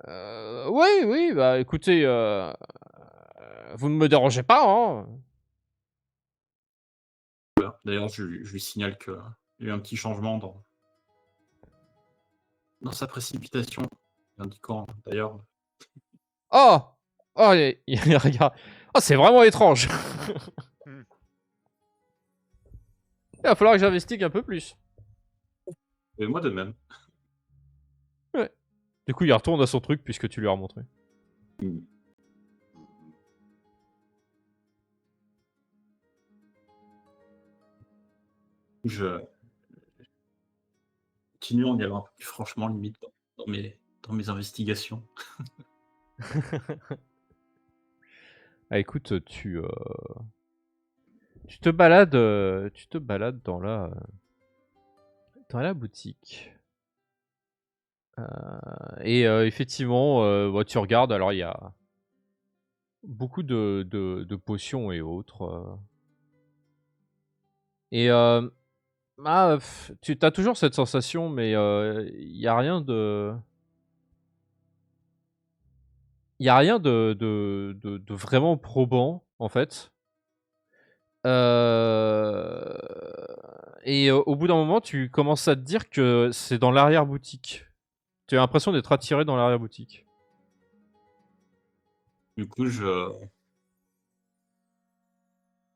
Oui, oui, bah écoutez, vous ne me dérangez pas, hein. d'ailleurs, je lui signale qu'il y a eu un petit changement dans sa précipitation, indiquant d'ailleurs. Oh! Oh, il regarde. Oh, c'est vraiment étrange. Hmm. Il va falloir que j'investigue un peu plus. Et moi de même. Ouais. Du coup, il retourne à son truc puisque tu lui as remontré. Mmh. Je continue en y allant un peu plus franchement, limite, dans mes investigations. Ah, écoute, tu te balades dans la boutique. Et effectivement, bah, tu regardes, alors il y a beaucoup de potions et autres. Et tu as toujours cette sensation, mais il y a rien de... Il y a rien de vraiment probant, en fait. Heu et au bout d'un moment, tu commences à te dire que c'est dans l'arrière-boutique. Tu as l'impression d'être attiré dans l'arrière-boutique. Du coup, je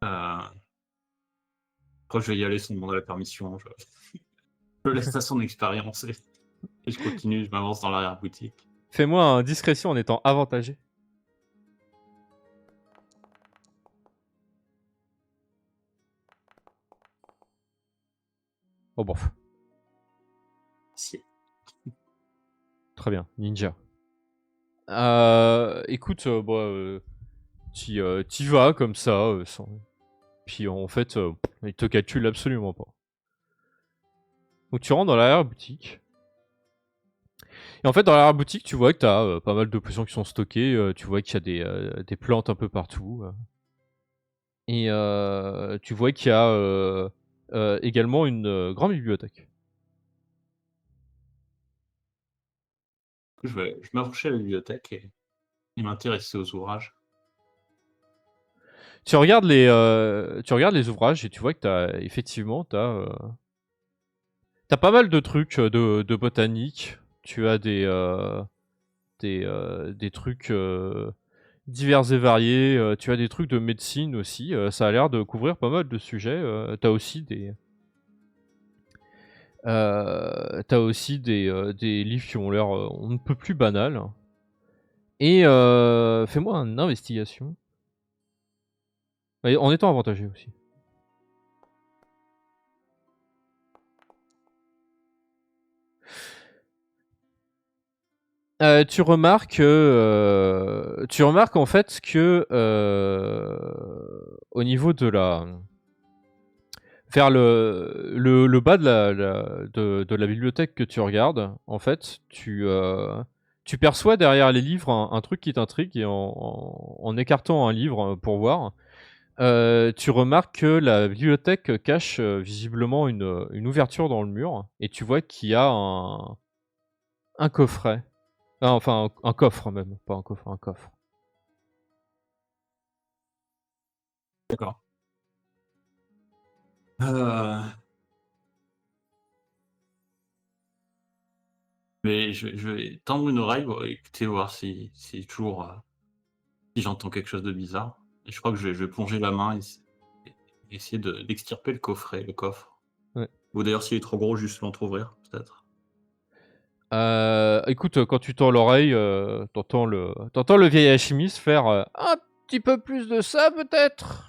crois que je vais y aller sans demander la permission. Je laisse à son expérience et je continue, je m'avance dans l'arrière-boutique. Fais-moi un discrétion en étant avantagé. Oh bof, Si. très bien, ninja. Écoute, bah, t'y vas comme ça, sans... Puis en fait, il te calcule absolument pas. Donc tu rentres dans l'arrière-boutique. Et en fait, dans l'arrière-boutique, tu vois que t'as pas mal de potions qui sont stockées. Tu vois qu'il y a des plantes un peu partout. Et tu vois qu'il y a également une grande bibliothèque. Je m'approcher à la bibliothèque et m'intéresser aux ouvrages. Tu regardes les ouvrages et tu vois que t'as pas mal de trucs de botanique. Tu as des trucs divers et variés. Tu as des trucs de médecine aussi. Ça a l'air de couvrir pas mal de sujets. T'as aussi des livres qui ont l'air on ne peut plus banals. Et fais-moi une investigation. Et en étant avantagé aussi. Tu remarques en fait que au niveau de vers le bas de la bibliothèque que tu regardes, en fait, Tu perçois derrière les livres un truc qui t'intrigue et en écartant un livre pour voir, tu remarques que la bibliothèque cache visiblement une ouverture dans le mur et tu vois qu'il y a un coffret. Ah, enfin, un coffre même, pas un coffre, un coffre. D'accord. Euh, Mais je vais tendre une oreille pour écouter, voir si toujours si j'entends quelque chose de bizarre. Et je crois que je vais plonger la main et essayer d'extirper le coffret, le coffre. Ouais. Ou d'ailleurs, s'il est trop gros, juste l'entrouvrir, peut-être. Écoute, quand tu tends l'oreille, t'entends le vieil alchimiste faire un petit peu plus de ça peut-être.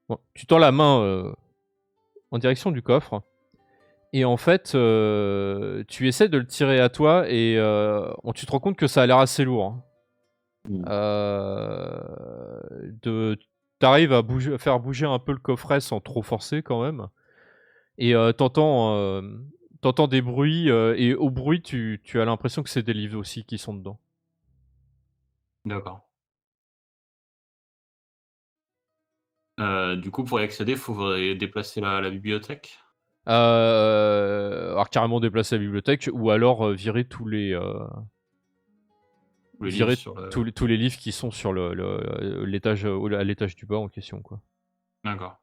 Bon, tu tends la main en direction du coffre et en fait, tu essaies de le tirer à toi et tu te rends compte que ça a l'air assez lourd. Hein. T'arrives à faire bouger un peu le coffret sans trop forcer quand même. Et t'entends des bruits et au bruit tu as l'impression que c'est des livres aussi qui sont dedans. D'accord. Du coup, pour y accéder, il faudrait déplacer la bibliothèque. Alors carrément déplacer la bibliothèque ou alors virer tous les Ou les livres virer sur le... tous les livres qui sont sur l'étage à l'étage du bas en question quoi. D'accord.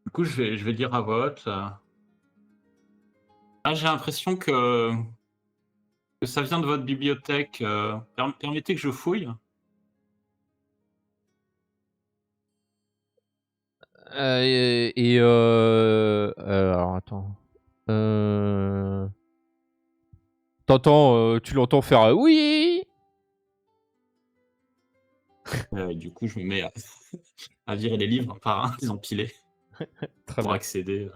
Du coup, je vais dire à voix haute. Ah, j'ai l'impression que ça vient de votre bibliothèque. Permettez que je fouille. Alors attends. Tu l'entends faire oui. Du coup, je me mets à virer les livres un par un, les empiler, Très pour bien. accéder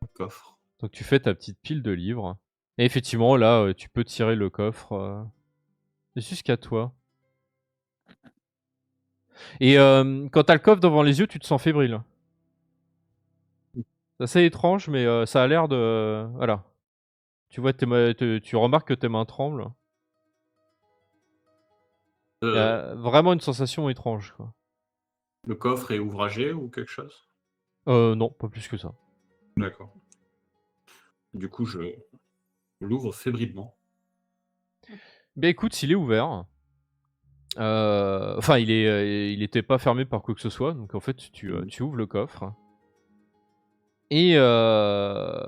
au coffre. Donc tu fais ta petite pile de livres. Et effectivement, là, tu peux tirer le coffre. C'est jusqu'à toi. Et quand t'as le coffre devant les yeux, tu te sens fébrile. C'est assez étrange, mais ça a l'air de... Voilà. Tu vois, tu remarques que tes mains tremblent. Il y Euh, a vraiment une sensation étrange, quoi. le coffre est ouvragé ou quelque chose? Non, pas plus que ça. D'accord. Du coup, je l'ouvre fébrilement. Ben écoute, il est ouvert. Enfin, il était pas fermé par quoi que ce soit, donc en fait, tu ouvres le coffre. Et en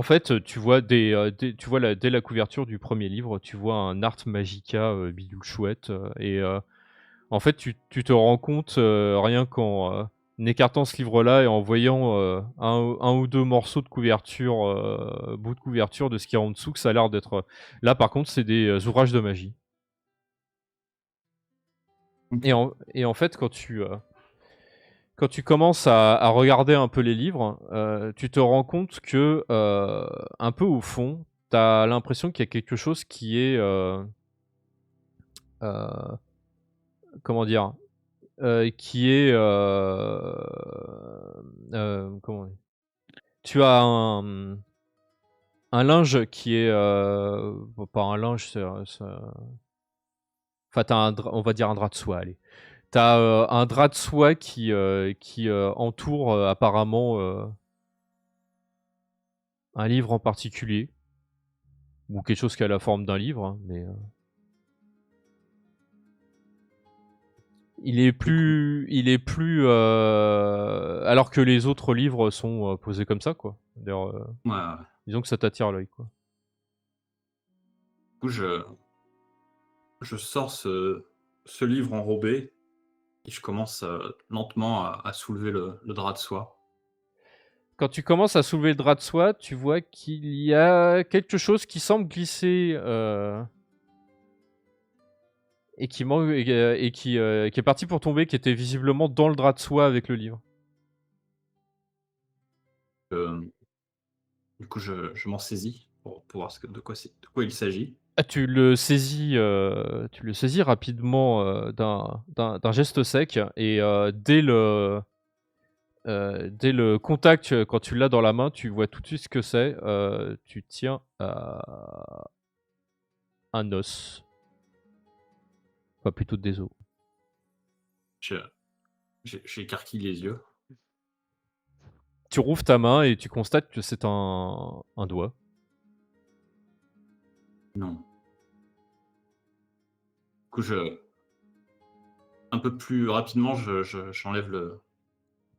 fait, tu vois dès la couverture du premier livre, tu vois un Art Magica bidule chouette. Et en fait, tu te rends compte rien qu'en écartant ce livre-là et en voyant un ou deux morceaux de couverture, bout de couverture de ce qu'il y a en dessous, que ça a l'air d'être. Là, par contre, c'est des ouvrages de magie. Ok. Et en fait, quand tu commences à regarder un peu les livres, tu te rends compte que, un peu au fond, tu as l'impression qu'il y a quelque chose qui est, heu, comment dire? Qui est, comment dire? Tu as un linge qui est, bon, pas un linge, enfin, tu as on va dire un drap de soie, allez. Tu as un drap de soie qui entoure apparemment un livre en particulier, ou quelque chose qui a la forme d'un livre, hein, mais il est plus alors que les autres livres sont posés comme ça, quoi. D'ailleurs, Ouais. disons que ça t'attire l'œil, quoi. Du coup, je sors ce livre enrobé et je commence lentement à soulever le drap de soie. Quand tu commences à soulever le drap de soie, tu vois qu'il y a quelque chose qui semble glisser et qui manque et qui est parti pour tomber, qui était visiblement dans le drap de soie avec le livre. Du coup, je m'en saisis pour voir de quoi il s'agit. Ah, tu le saisis rapidement d'un geste sec et Dès le contact, quand tu l'as dans la main, tu vois tout de suite ce que c'est. Tu tiens un os. Enfin, plutôt des os. Je- J'écarquille les yeux. Tu rouvres ta main et tu constates que c'est un doigt. Non. Du coup, un peu plus rapidement, j'enlève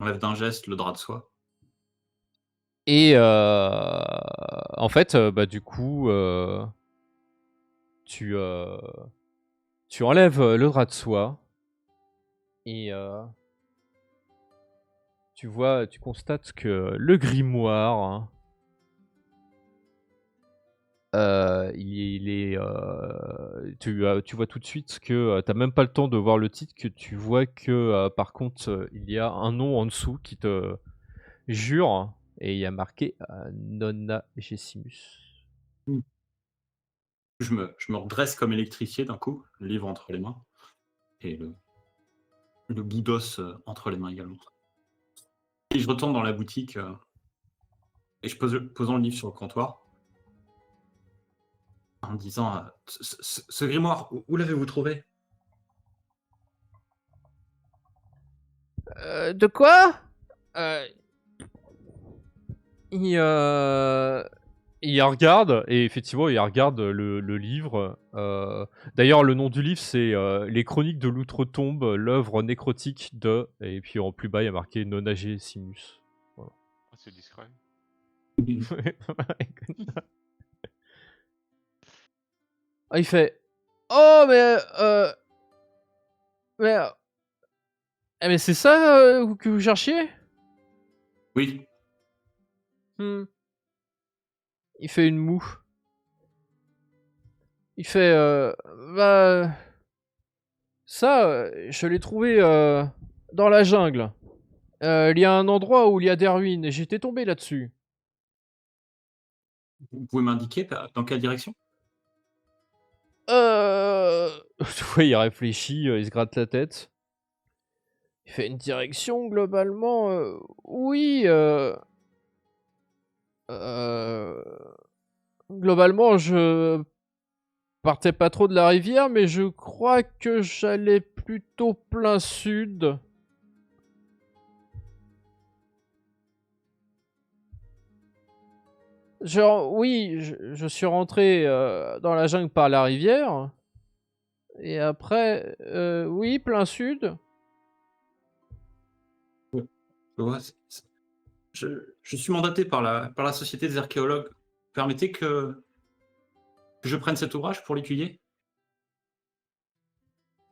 d'un geste le drap de soie. Et en fait, bah, du coup, tu, tu enlèves le drap de soie et tu constates que le grimoire, il est, tu vois tout de suite que tu même pas le temps de voir le titre, que tu vois que par contre, il y a un nom en dessous qui te jure et il y a marqué Nona Gessimus. Je me redresse comme électrifié d'un coup, le livre entre les mains, et le bout d'os entre les mains également. Et je retourne dans la boutique, et posant le livre sur le comptoir, en me disant ce grimoire, où l'avez-vous trouvé? De quoi? Euh, il regarde, et effectivement, il regarde le livre. D'ailleurs, le nom du livre, c'est Les Chroniques de l'Outre-Tombe, l'œuvre nécrotique de. Et puis en plus bas, il y a marqué Nonagesimus. Ah, c'est discret. Ah, il fait Oh, mais. Mais. Mais c'est ça que vous cherchiez? Oui, Hmm. Il fait une moue. Il fait Bah. Ça, je l'ai trouvé dans la jungle. Il y a un endroit où il y a des ruines et j'étais tombé là-dessus. vous pouvez m'indiquer dans quelle direction? Tu vois, il réfléchit, il se gratte la tête. Il fait une direction globalement. Oui. Euh, Globalement, je partais pas trop de la rivière, mais je crois que j'allais plutôt plein sud. Genre, oui, je suis rentré dans la jungle par la rivière. Et après, oui, plein sud. Je vois, je suis mandaté par la Société des archéologues. Permettez que je prenne cet ouvrage pour l'étudier?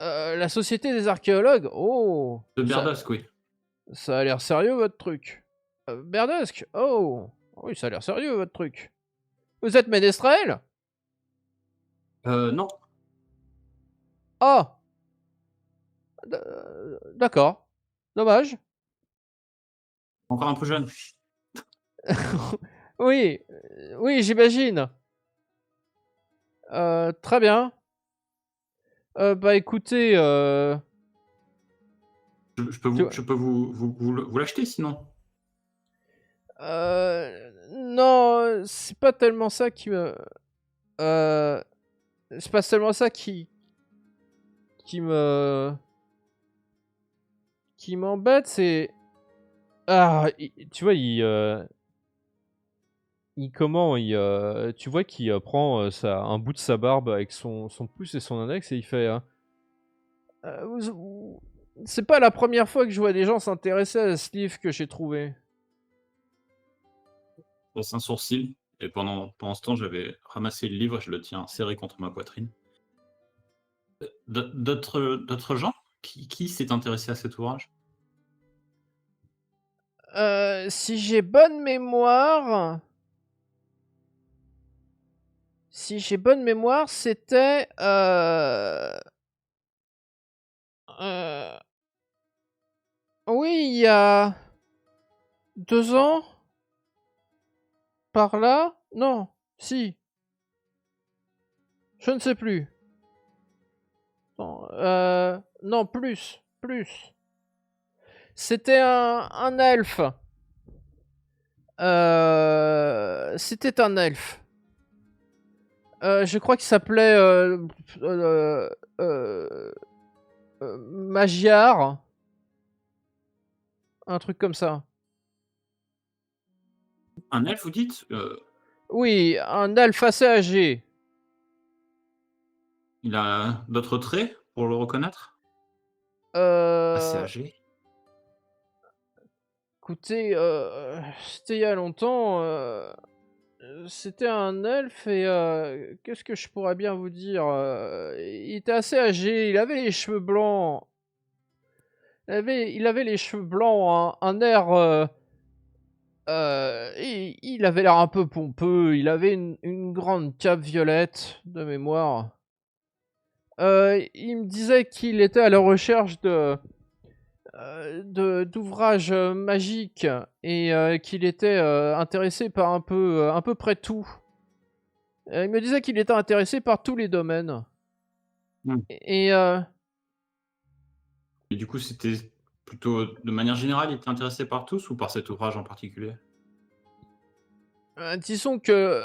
La Société des archéologues. Oh, De Berdosque, oui. ça a l'air sérieux votre truc. Berdusque. Oh, oui, ça a l'air sérieux votre truc. Vous êtes ménestrel? Non, Ah, d'accord. Dommage. encore un peu jeune. Oui, oui, j'imagine. Très bien. Bah écoutez, tu- Je peux vous l'acheter sinon. non, c'est pas tellement ça qui me, euh, c'est pas tellement ça qui me, qui m'embête, c'est, tu vois, tu vois qu'il prend un bout de sa barbe avec son pouce et son index et il fait, c'est pas la première fois que je vois des gens s'intéresser à ce livre que j'ai trouvé. Je passe un sourcil. Et pendant ce temps, j'avais ramassé le livre et je le tiens serré contre ma poitrine. D'autres gens qui s'est intéressé à cet ouvrage? Si j'ai bonne mémoire, c'était euh, oui, il y a 2 ans, par là. Non, si, je ne sais plus. Non, non, plus. C'était un elfe. C'était un elfe. Je crois qu'il s'appelait euh, euh, Magyar. Un truc comme ça. Un elfe, vous dites Oui, un elfe assez âgé. Il a d'autres traits pour le reconnaître? Assez Euh, âgé. Écoutez, c'était il y a longtemps. C'était un elfe et qu'est-ce que je pourrais bien vous dire? Il était assez âgé, il avait les cheveux blancs. Il avait les cheveux blancs, un air. Il avait l'air un peu pompeux. Il avait une grande cape violette de mémoire. Il me disait qu'il était à la recherche d'ouvrages magiques et qu'il était intéressé par un peu près tout. Il me disait qu'il était intéressé par tous les domaines. Hmm. Et Et du coup, c'était plutôt de manière générale, il était intéressé par tous ou par cet ouvrage en particulier? disons que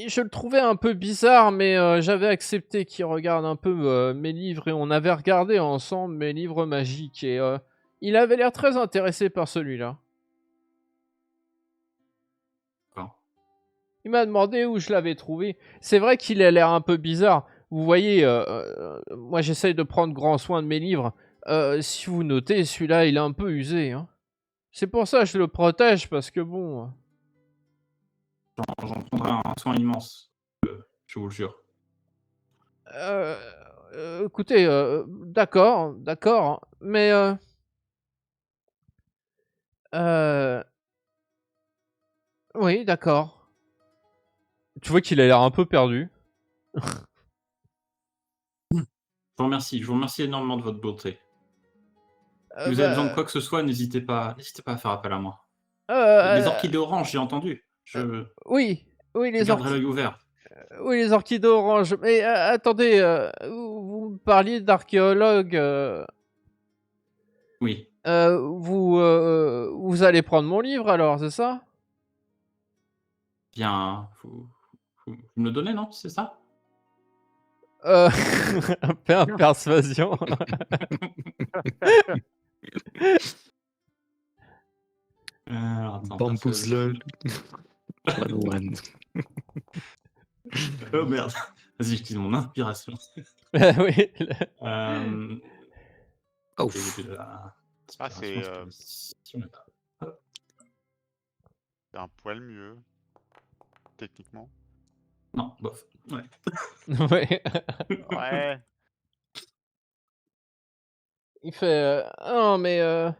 je le trouvais un peu bizarre, mais j'avais accepté qu'il regarde un peu mes livres et on avait regardé ensemble mes livres magiques et il avait l'air très intéressé par celui-là. D'accord. Il m'a demandé où je l'avais trouvé. C'est vrai qu'il a l'air un peu bizarre. Vous voyez, moi j'essaye de prendre grand soin de mes livres. Si vous notez, celui-là il est un peu usé. Hein. C'est pour ça que je le protège parce que bon. J'en prendrai un soin immense, je vous le jure. Euh, Écoutez, d'accord, mais euh, oui, d'accord. Tu vois qu'il a l'air un peu perdu. Je vous remercie énormément de votre bonté. Si vous avez besoin de Bah, quoi que ce soit, n'hésitez pas à faire appel à moi. Les euh, orchidées oranges, j'ai entendu. oui, oui, Je garderai l'œil ouvert. oui, les orchidées oranges. Mais attendez, vous me parliez d'archéologue. Oui. Vous allez prendre mon livre alors, c'est ça? Bien, vous me le donnez, non? C'est ça? Euh, Fais un persuasion. Alors attends, Bamboozle. One. Oh merde. Vas-y, j'utilise mon inspiration. Oui. Oh. Ah, c'est un poil mieux, techniquement. Non, bof. Ouais. Ouais. Ouais. Il fait non mais euh,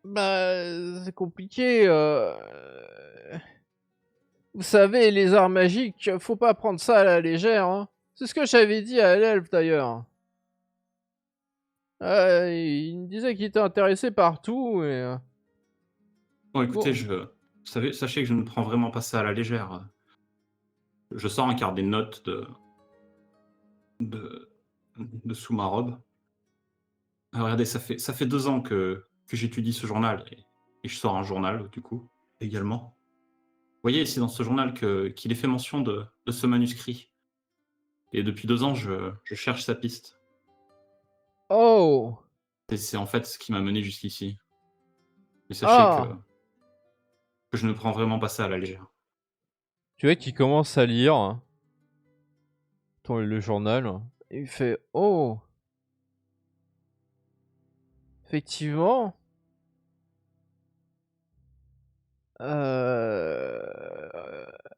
bah c'est compliqué. Vous savez les arts magiques, faut pas prendre ça à la légère. Hein. C'est ce que j'avais dit à l'elfe d'ailleurs. Il me disait qu'il était intéressé par tout et Bon, écoutez, bon. sachez que je ne prends vraiment pas ça à la légère. Je sors un quart des notes de, de sous ma robe. Regardez, ça fait 2 ans que j'étudie ce journal et je sors un journal, du coup, également. Vous voyez, c'est dans ce journal qu'il est fait mention de ce manuscrit. Et depuis 2 ans, je cherche sa piste. Oh. Et c'est en fait ce qui m'a mené jusqu'ici. Mais sachez Ah. que je ne prends vraiment pas ça à la légère. Tu vois qu'il commence à lire le journal. Et il fait oh. Effectivement.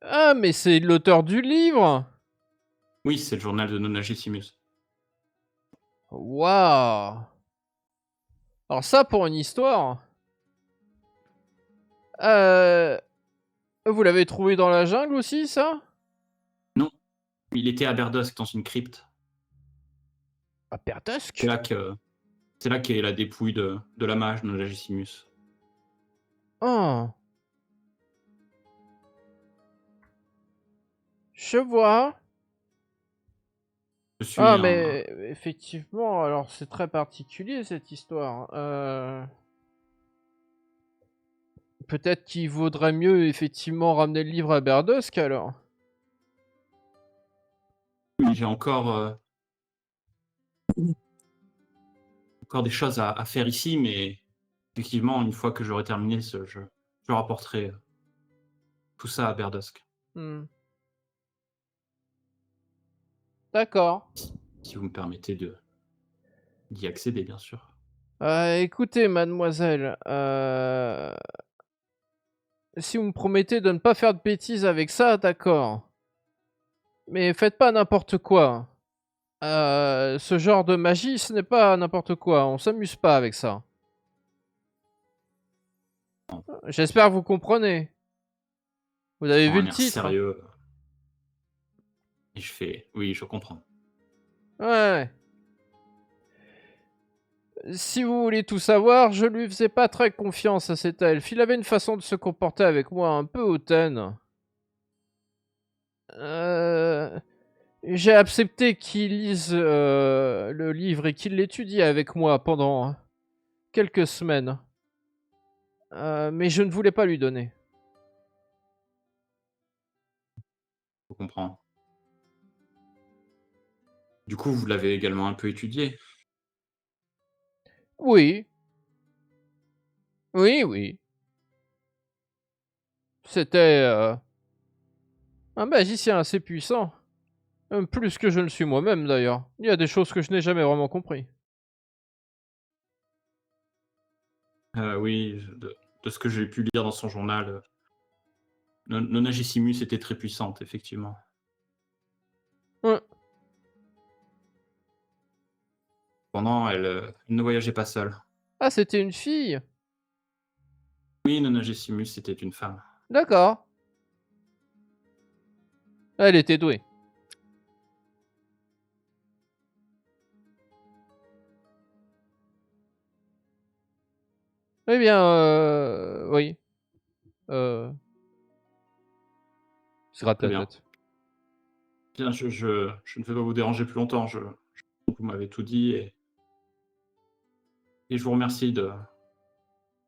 Ah, mais c'est l'auteur du livre! Oui, c'est le journal de Nonagesimus. Waouh! Alors ça, pour une histoire... Euh... Vous l'avez trouvé dans la jungle aussi, ça? Non, il était à Berdosk dans une crypte. À C'est Pertusk? là que c'est là qu'est la dépouille de la mage Nonagesimus. Oh. Je vois. Je suis Ah, un. mais effectivement, alors c'est très particulier cette histoire. Peut-être qu'il vaudrait mieux effectivement ramener le livre à Berdusk alors. Oui, j'ai encore des choses à faire ici, mais effectivement, une fois que j'aurai terminé, je rapporterai tout ça à Berdusk. Hmm. D'accord. Si vous me permettez d'y accéder, bien sûr. Écoutez, mademoiselle, si vous me promettez de ne pas faire de bêtises avec ça, d'accord. Mais faites pas n'importe quoi. Ce genre de magie, ce n'est pas n'importe quoi. On s'amuse pas avec ça. J'espère que vous comprenez. Vous avez Prends vu un le air titre? sérieux et je fais oui, je comprends. Ouais. Si vous voulez tout savoir, je lui faisais pas très confiance à cet elfe. Il avait une façon de se comporter avec moi un peu hautaine. J'ai accepté qu'il lise le livre et qu'il l'étudie avec moi pendant quelques semaines. Mais je ne voulais pas lui donner. Je comprends. Du coup, vous l'avez également un peu étudié. Oui, oui. C'était un magicien assez puissant. Plus que je ne suis moi-même d'ailleurs. Il y a des choses que je n'ai jamais vraiment compris. Oui, de ce que j'ai pu lire dans son journal, Nonagissimus était très puissante, effectivement. Ouais. Cependant, elle ne voyageait pas seule. Ah, c'était une fille. Oui, Nonagissimus était une femme. D'accord. Elle était douée. Eh bien, oui. Il se gratte Très la bien. tête. Bien, je ne vais pas vous déranger plus longtemps. Vous m'avez tout dit et je vous remercie de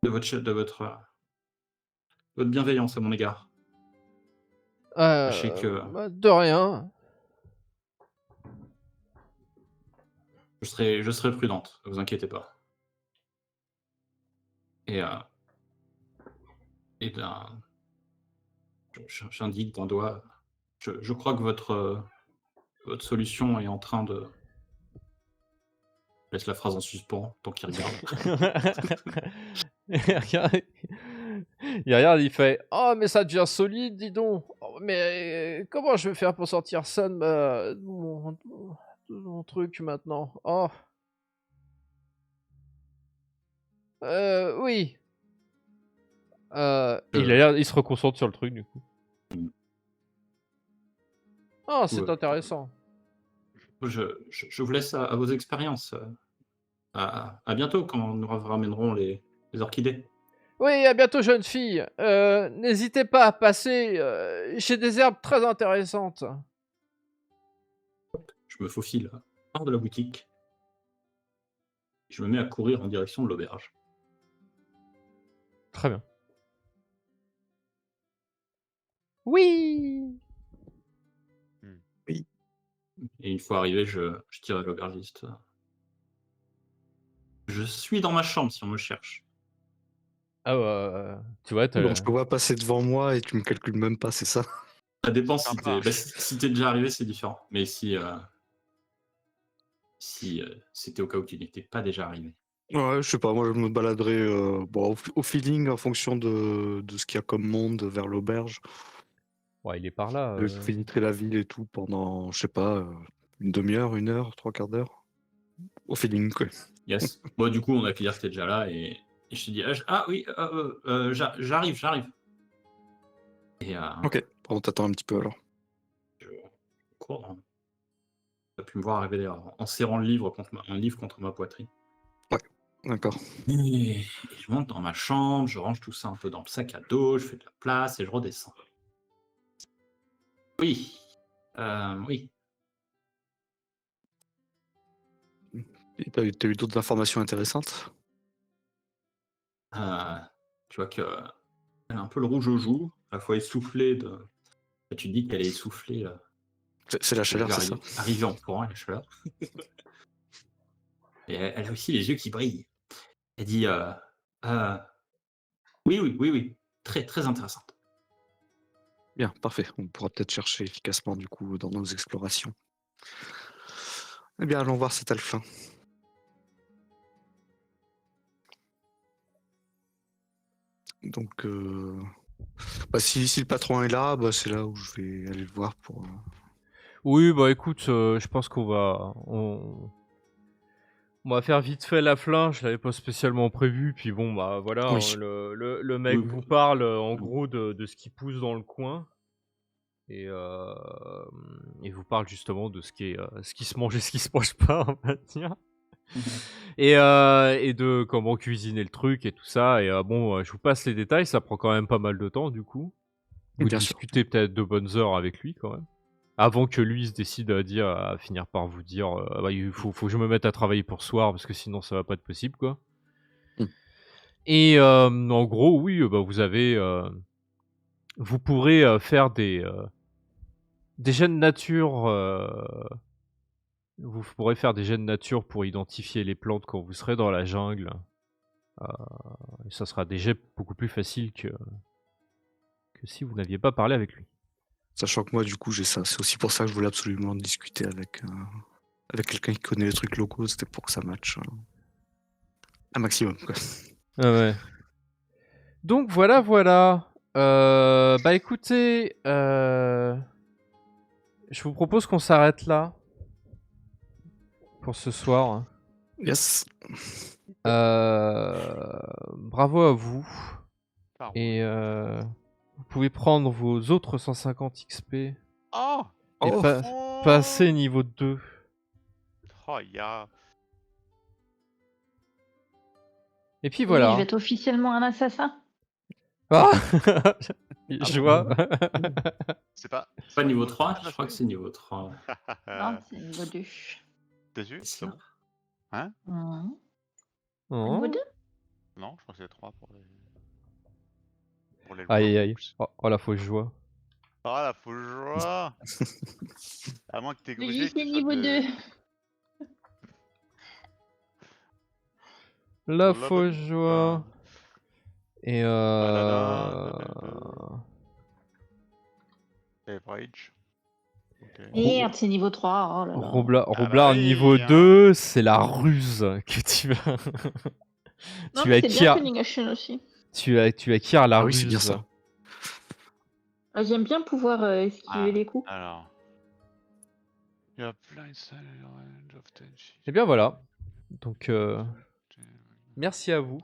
votre bienveillance à mon égard. Sachez que Bah, de rien. je serai prudente, ne vous inquiétez pas. Et, et j'indique d'un doigt, je crois que votre solution est en train de. Je laisse la phrase en suspens, tant qu'il regarde. Il regarde, il fait: «Oh, mais ça devient solide, dis donc. Oh, mais comment je vais faire pour sortir ça de mon truc maintenant? Oh, oui». Je Il se reconcentre sur le truc, du coup. Ah, c'est Ouais. intéressant. Je vous laisse à vos expériences. À bientôt quand nous ramènerons les orchidées. Oui, à bientôt, jeune fille. N'hésitez pas à passer, j'ai des herbes très intéressantes. Je me faufile hors de la boutique. Je me mets à courir en direction de l'auberge. Très bien. Oui! Et une fois arrivé, je tire à l'aubergiste. Je suis dans ma chambre si on me cherche. Ah tu vois, Donc, je te vois passer devant moi et tu me calcules même pas, c'est ça? Ça dépend si Sympa. si t'es déjà arrivé, c'est différent. Mais si c'était au cas où tu n'étais pas déjà arrivé. Ouais, je sais pas, moi je me baladerai au feeling en fonction de ce qu'il y a comme monde vers l'auberge. ouais, il est par là. Je visiterai la ville et tout pendant, je sais pas, une demi-heure, 1 heure, 3/4 d'heure. Au feeling, quoi. Yes. Bon, du coup, on a clair que t'es déjà là et je te dis oui, j'arrive. Et Ok, on t'attend un petit peu alors. je cours. Tu as pu me voir arriver d'ailleurs en serrant un livre contre ma poitrine. D'accord. Et je monte dans ma chambre, je range tout ça un peu dans le sac à dos, je fais de la place et je redescends. Oui. Oui. Et t'as eu d'autres informations intéressantes? Tu vois qu'elle a un peu le rouge aux joues, à la fois essoufflée de. Tu te dis qu'elle est essoufflée. C'est la Elle chaleur, est c'est ça? arrivée en courant, la chaleur. Et elle a aussi les yeux qui brillent. Elle dit oui, oui, oui, oui. Très, très intéressante. Bien, parfait. On pourra peut-être chercher efficacement du coup dans nos explorations. Eh bien, allons voir cet alphin. Donc, si le patron est là, c'est là où je vais aller le voir pour. Oui, bah écoute, je pense on va faire vite fait la flin, je l'avais pas spécialement prévu, puis bon, bah voilà, Oui. hein, le mec Oui, vous bah, parle en gros de ce qui pousse dans le coin, et il vous parle justement de ce qui se mange et ce qui se mange pas, on va dire. Et de comment cuisiner le truc et tout ça, et bon, je vous passe les détails, ça prend quand même pas mal de temps du coup. Vous Bien sûr. discutez peut-être de bonnes heures avec lui quand même. Avant que lui se décide à finir par vous dire bah, il faut que je me mette à travailler pour ce soir parce que sinon ça va pas être possible, quoi. Mm. Et en gros, oui, bah, vous pourrez faire des jets de nature. Vous pourrez faire des jets de nature pour identifier les plantes quand vous serez dans la jungle. Et ça sera des jets beaucoup plus faciles que si vous n'aviez pas parlé avec lui. Sachant que moi, du coup, j'ai ça. C'est aussi pour ça que je voulais absolument discuter avec quelqu'un qui connaît les trucs locaux. C'était pour que ça matche un maximum, quoi. Ah ouais. Donc voilà, voilà. Bah écoutez, je vous propose qu'on s'arrête là pour ce soir. Yes. Bravo à vous. Ça roule. Et vous pouvez prendre vos autres 150 XP et Oh Oh. passer niveau 2. Oh, ya. Et puis Oui, je voilà. vais être officiellement un assassin. Ah bon. je vois. C'est pas. Pas niveau le 3, que je t'as crois que fait c'est niveau 3. Non, c'est niveau 2. T'es sûr? C'est C'est sûr. bon? Hein? Mhm. Oh. Niveau 2? Non, je crois que c'est 3 pour les Aïe aïe aïe. Robux. Oh la fausse joie. Ah, la fausse joie! À moins que t'aies J'ai grugé, dit que c'est tu sois niveau 2. de... La de la fausse bonne joie. Et Average. Ok. Merde, c'est niveau 3. Oh là là. Roublard oui, niveau hein. 2, c'est la ruse que tu vas. Non, tu mais c'est bien acquiers, Cunning aussi. tu acquiers la Ah oui, c'est bien ruse. ça. J'aime bien pouvoir esquiver les coups. Alors. You have blindsided your range of 10 sheets. Et bien voilà. Donc merci à vous.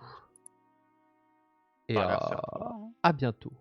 Et Bah, merci à toi, hein. à bientôt.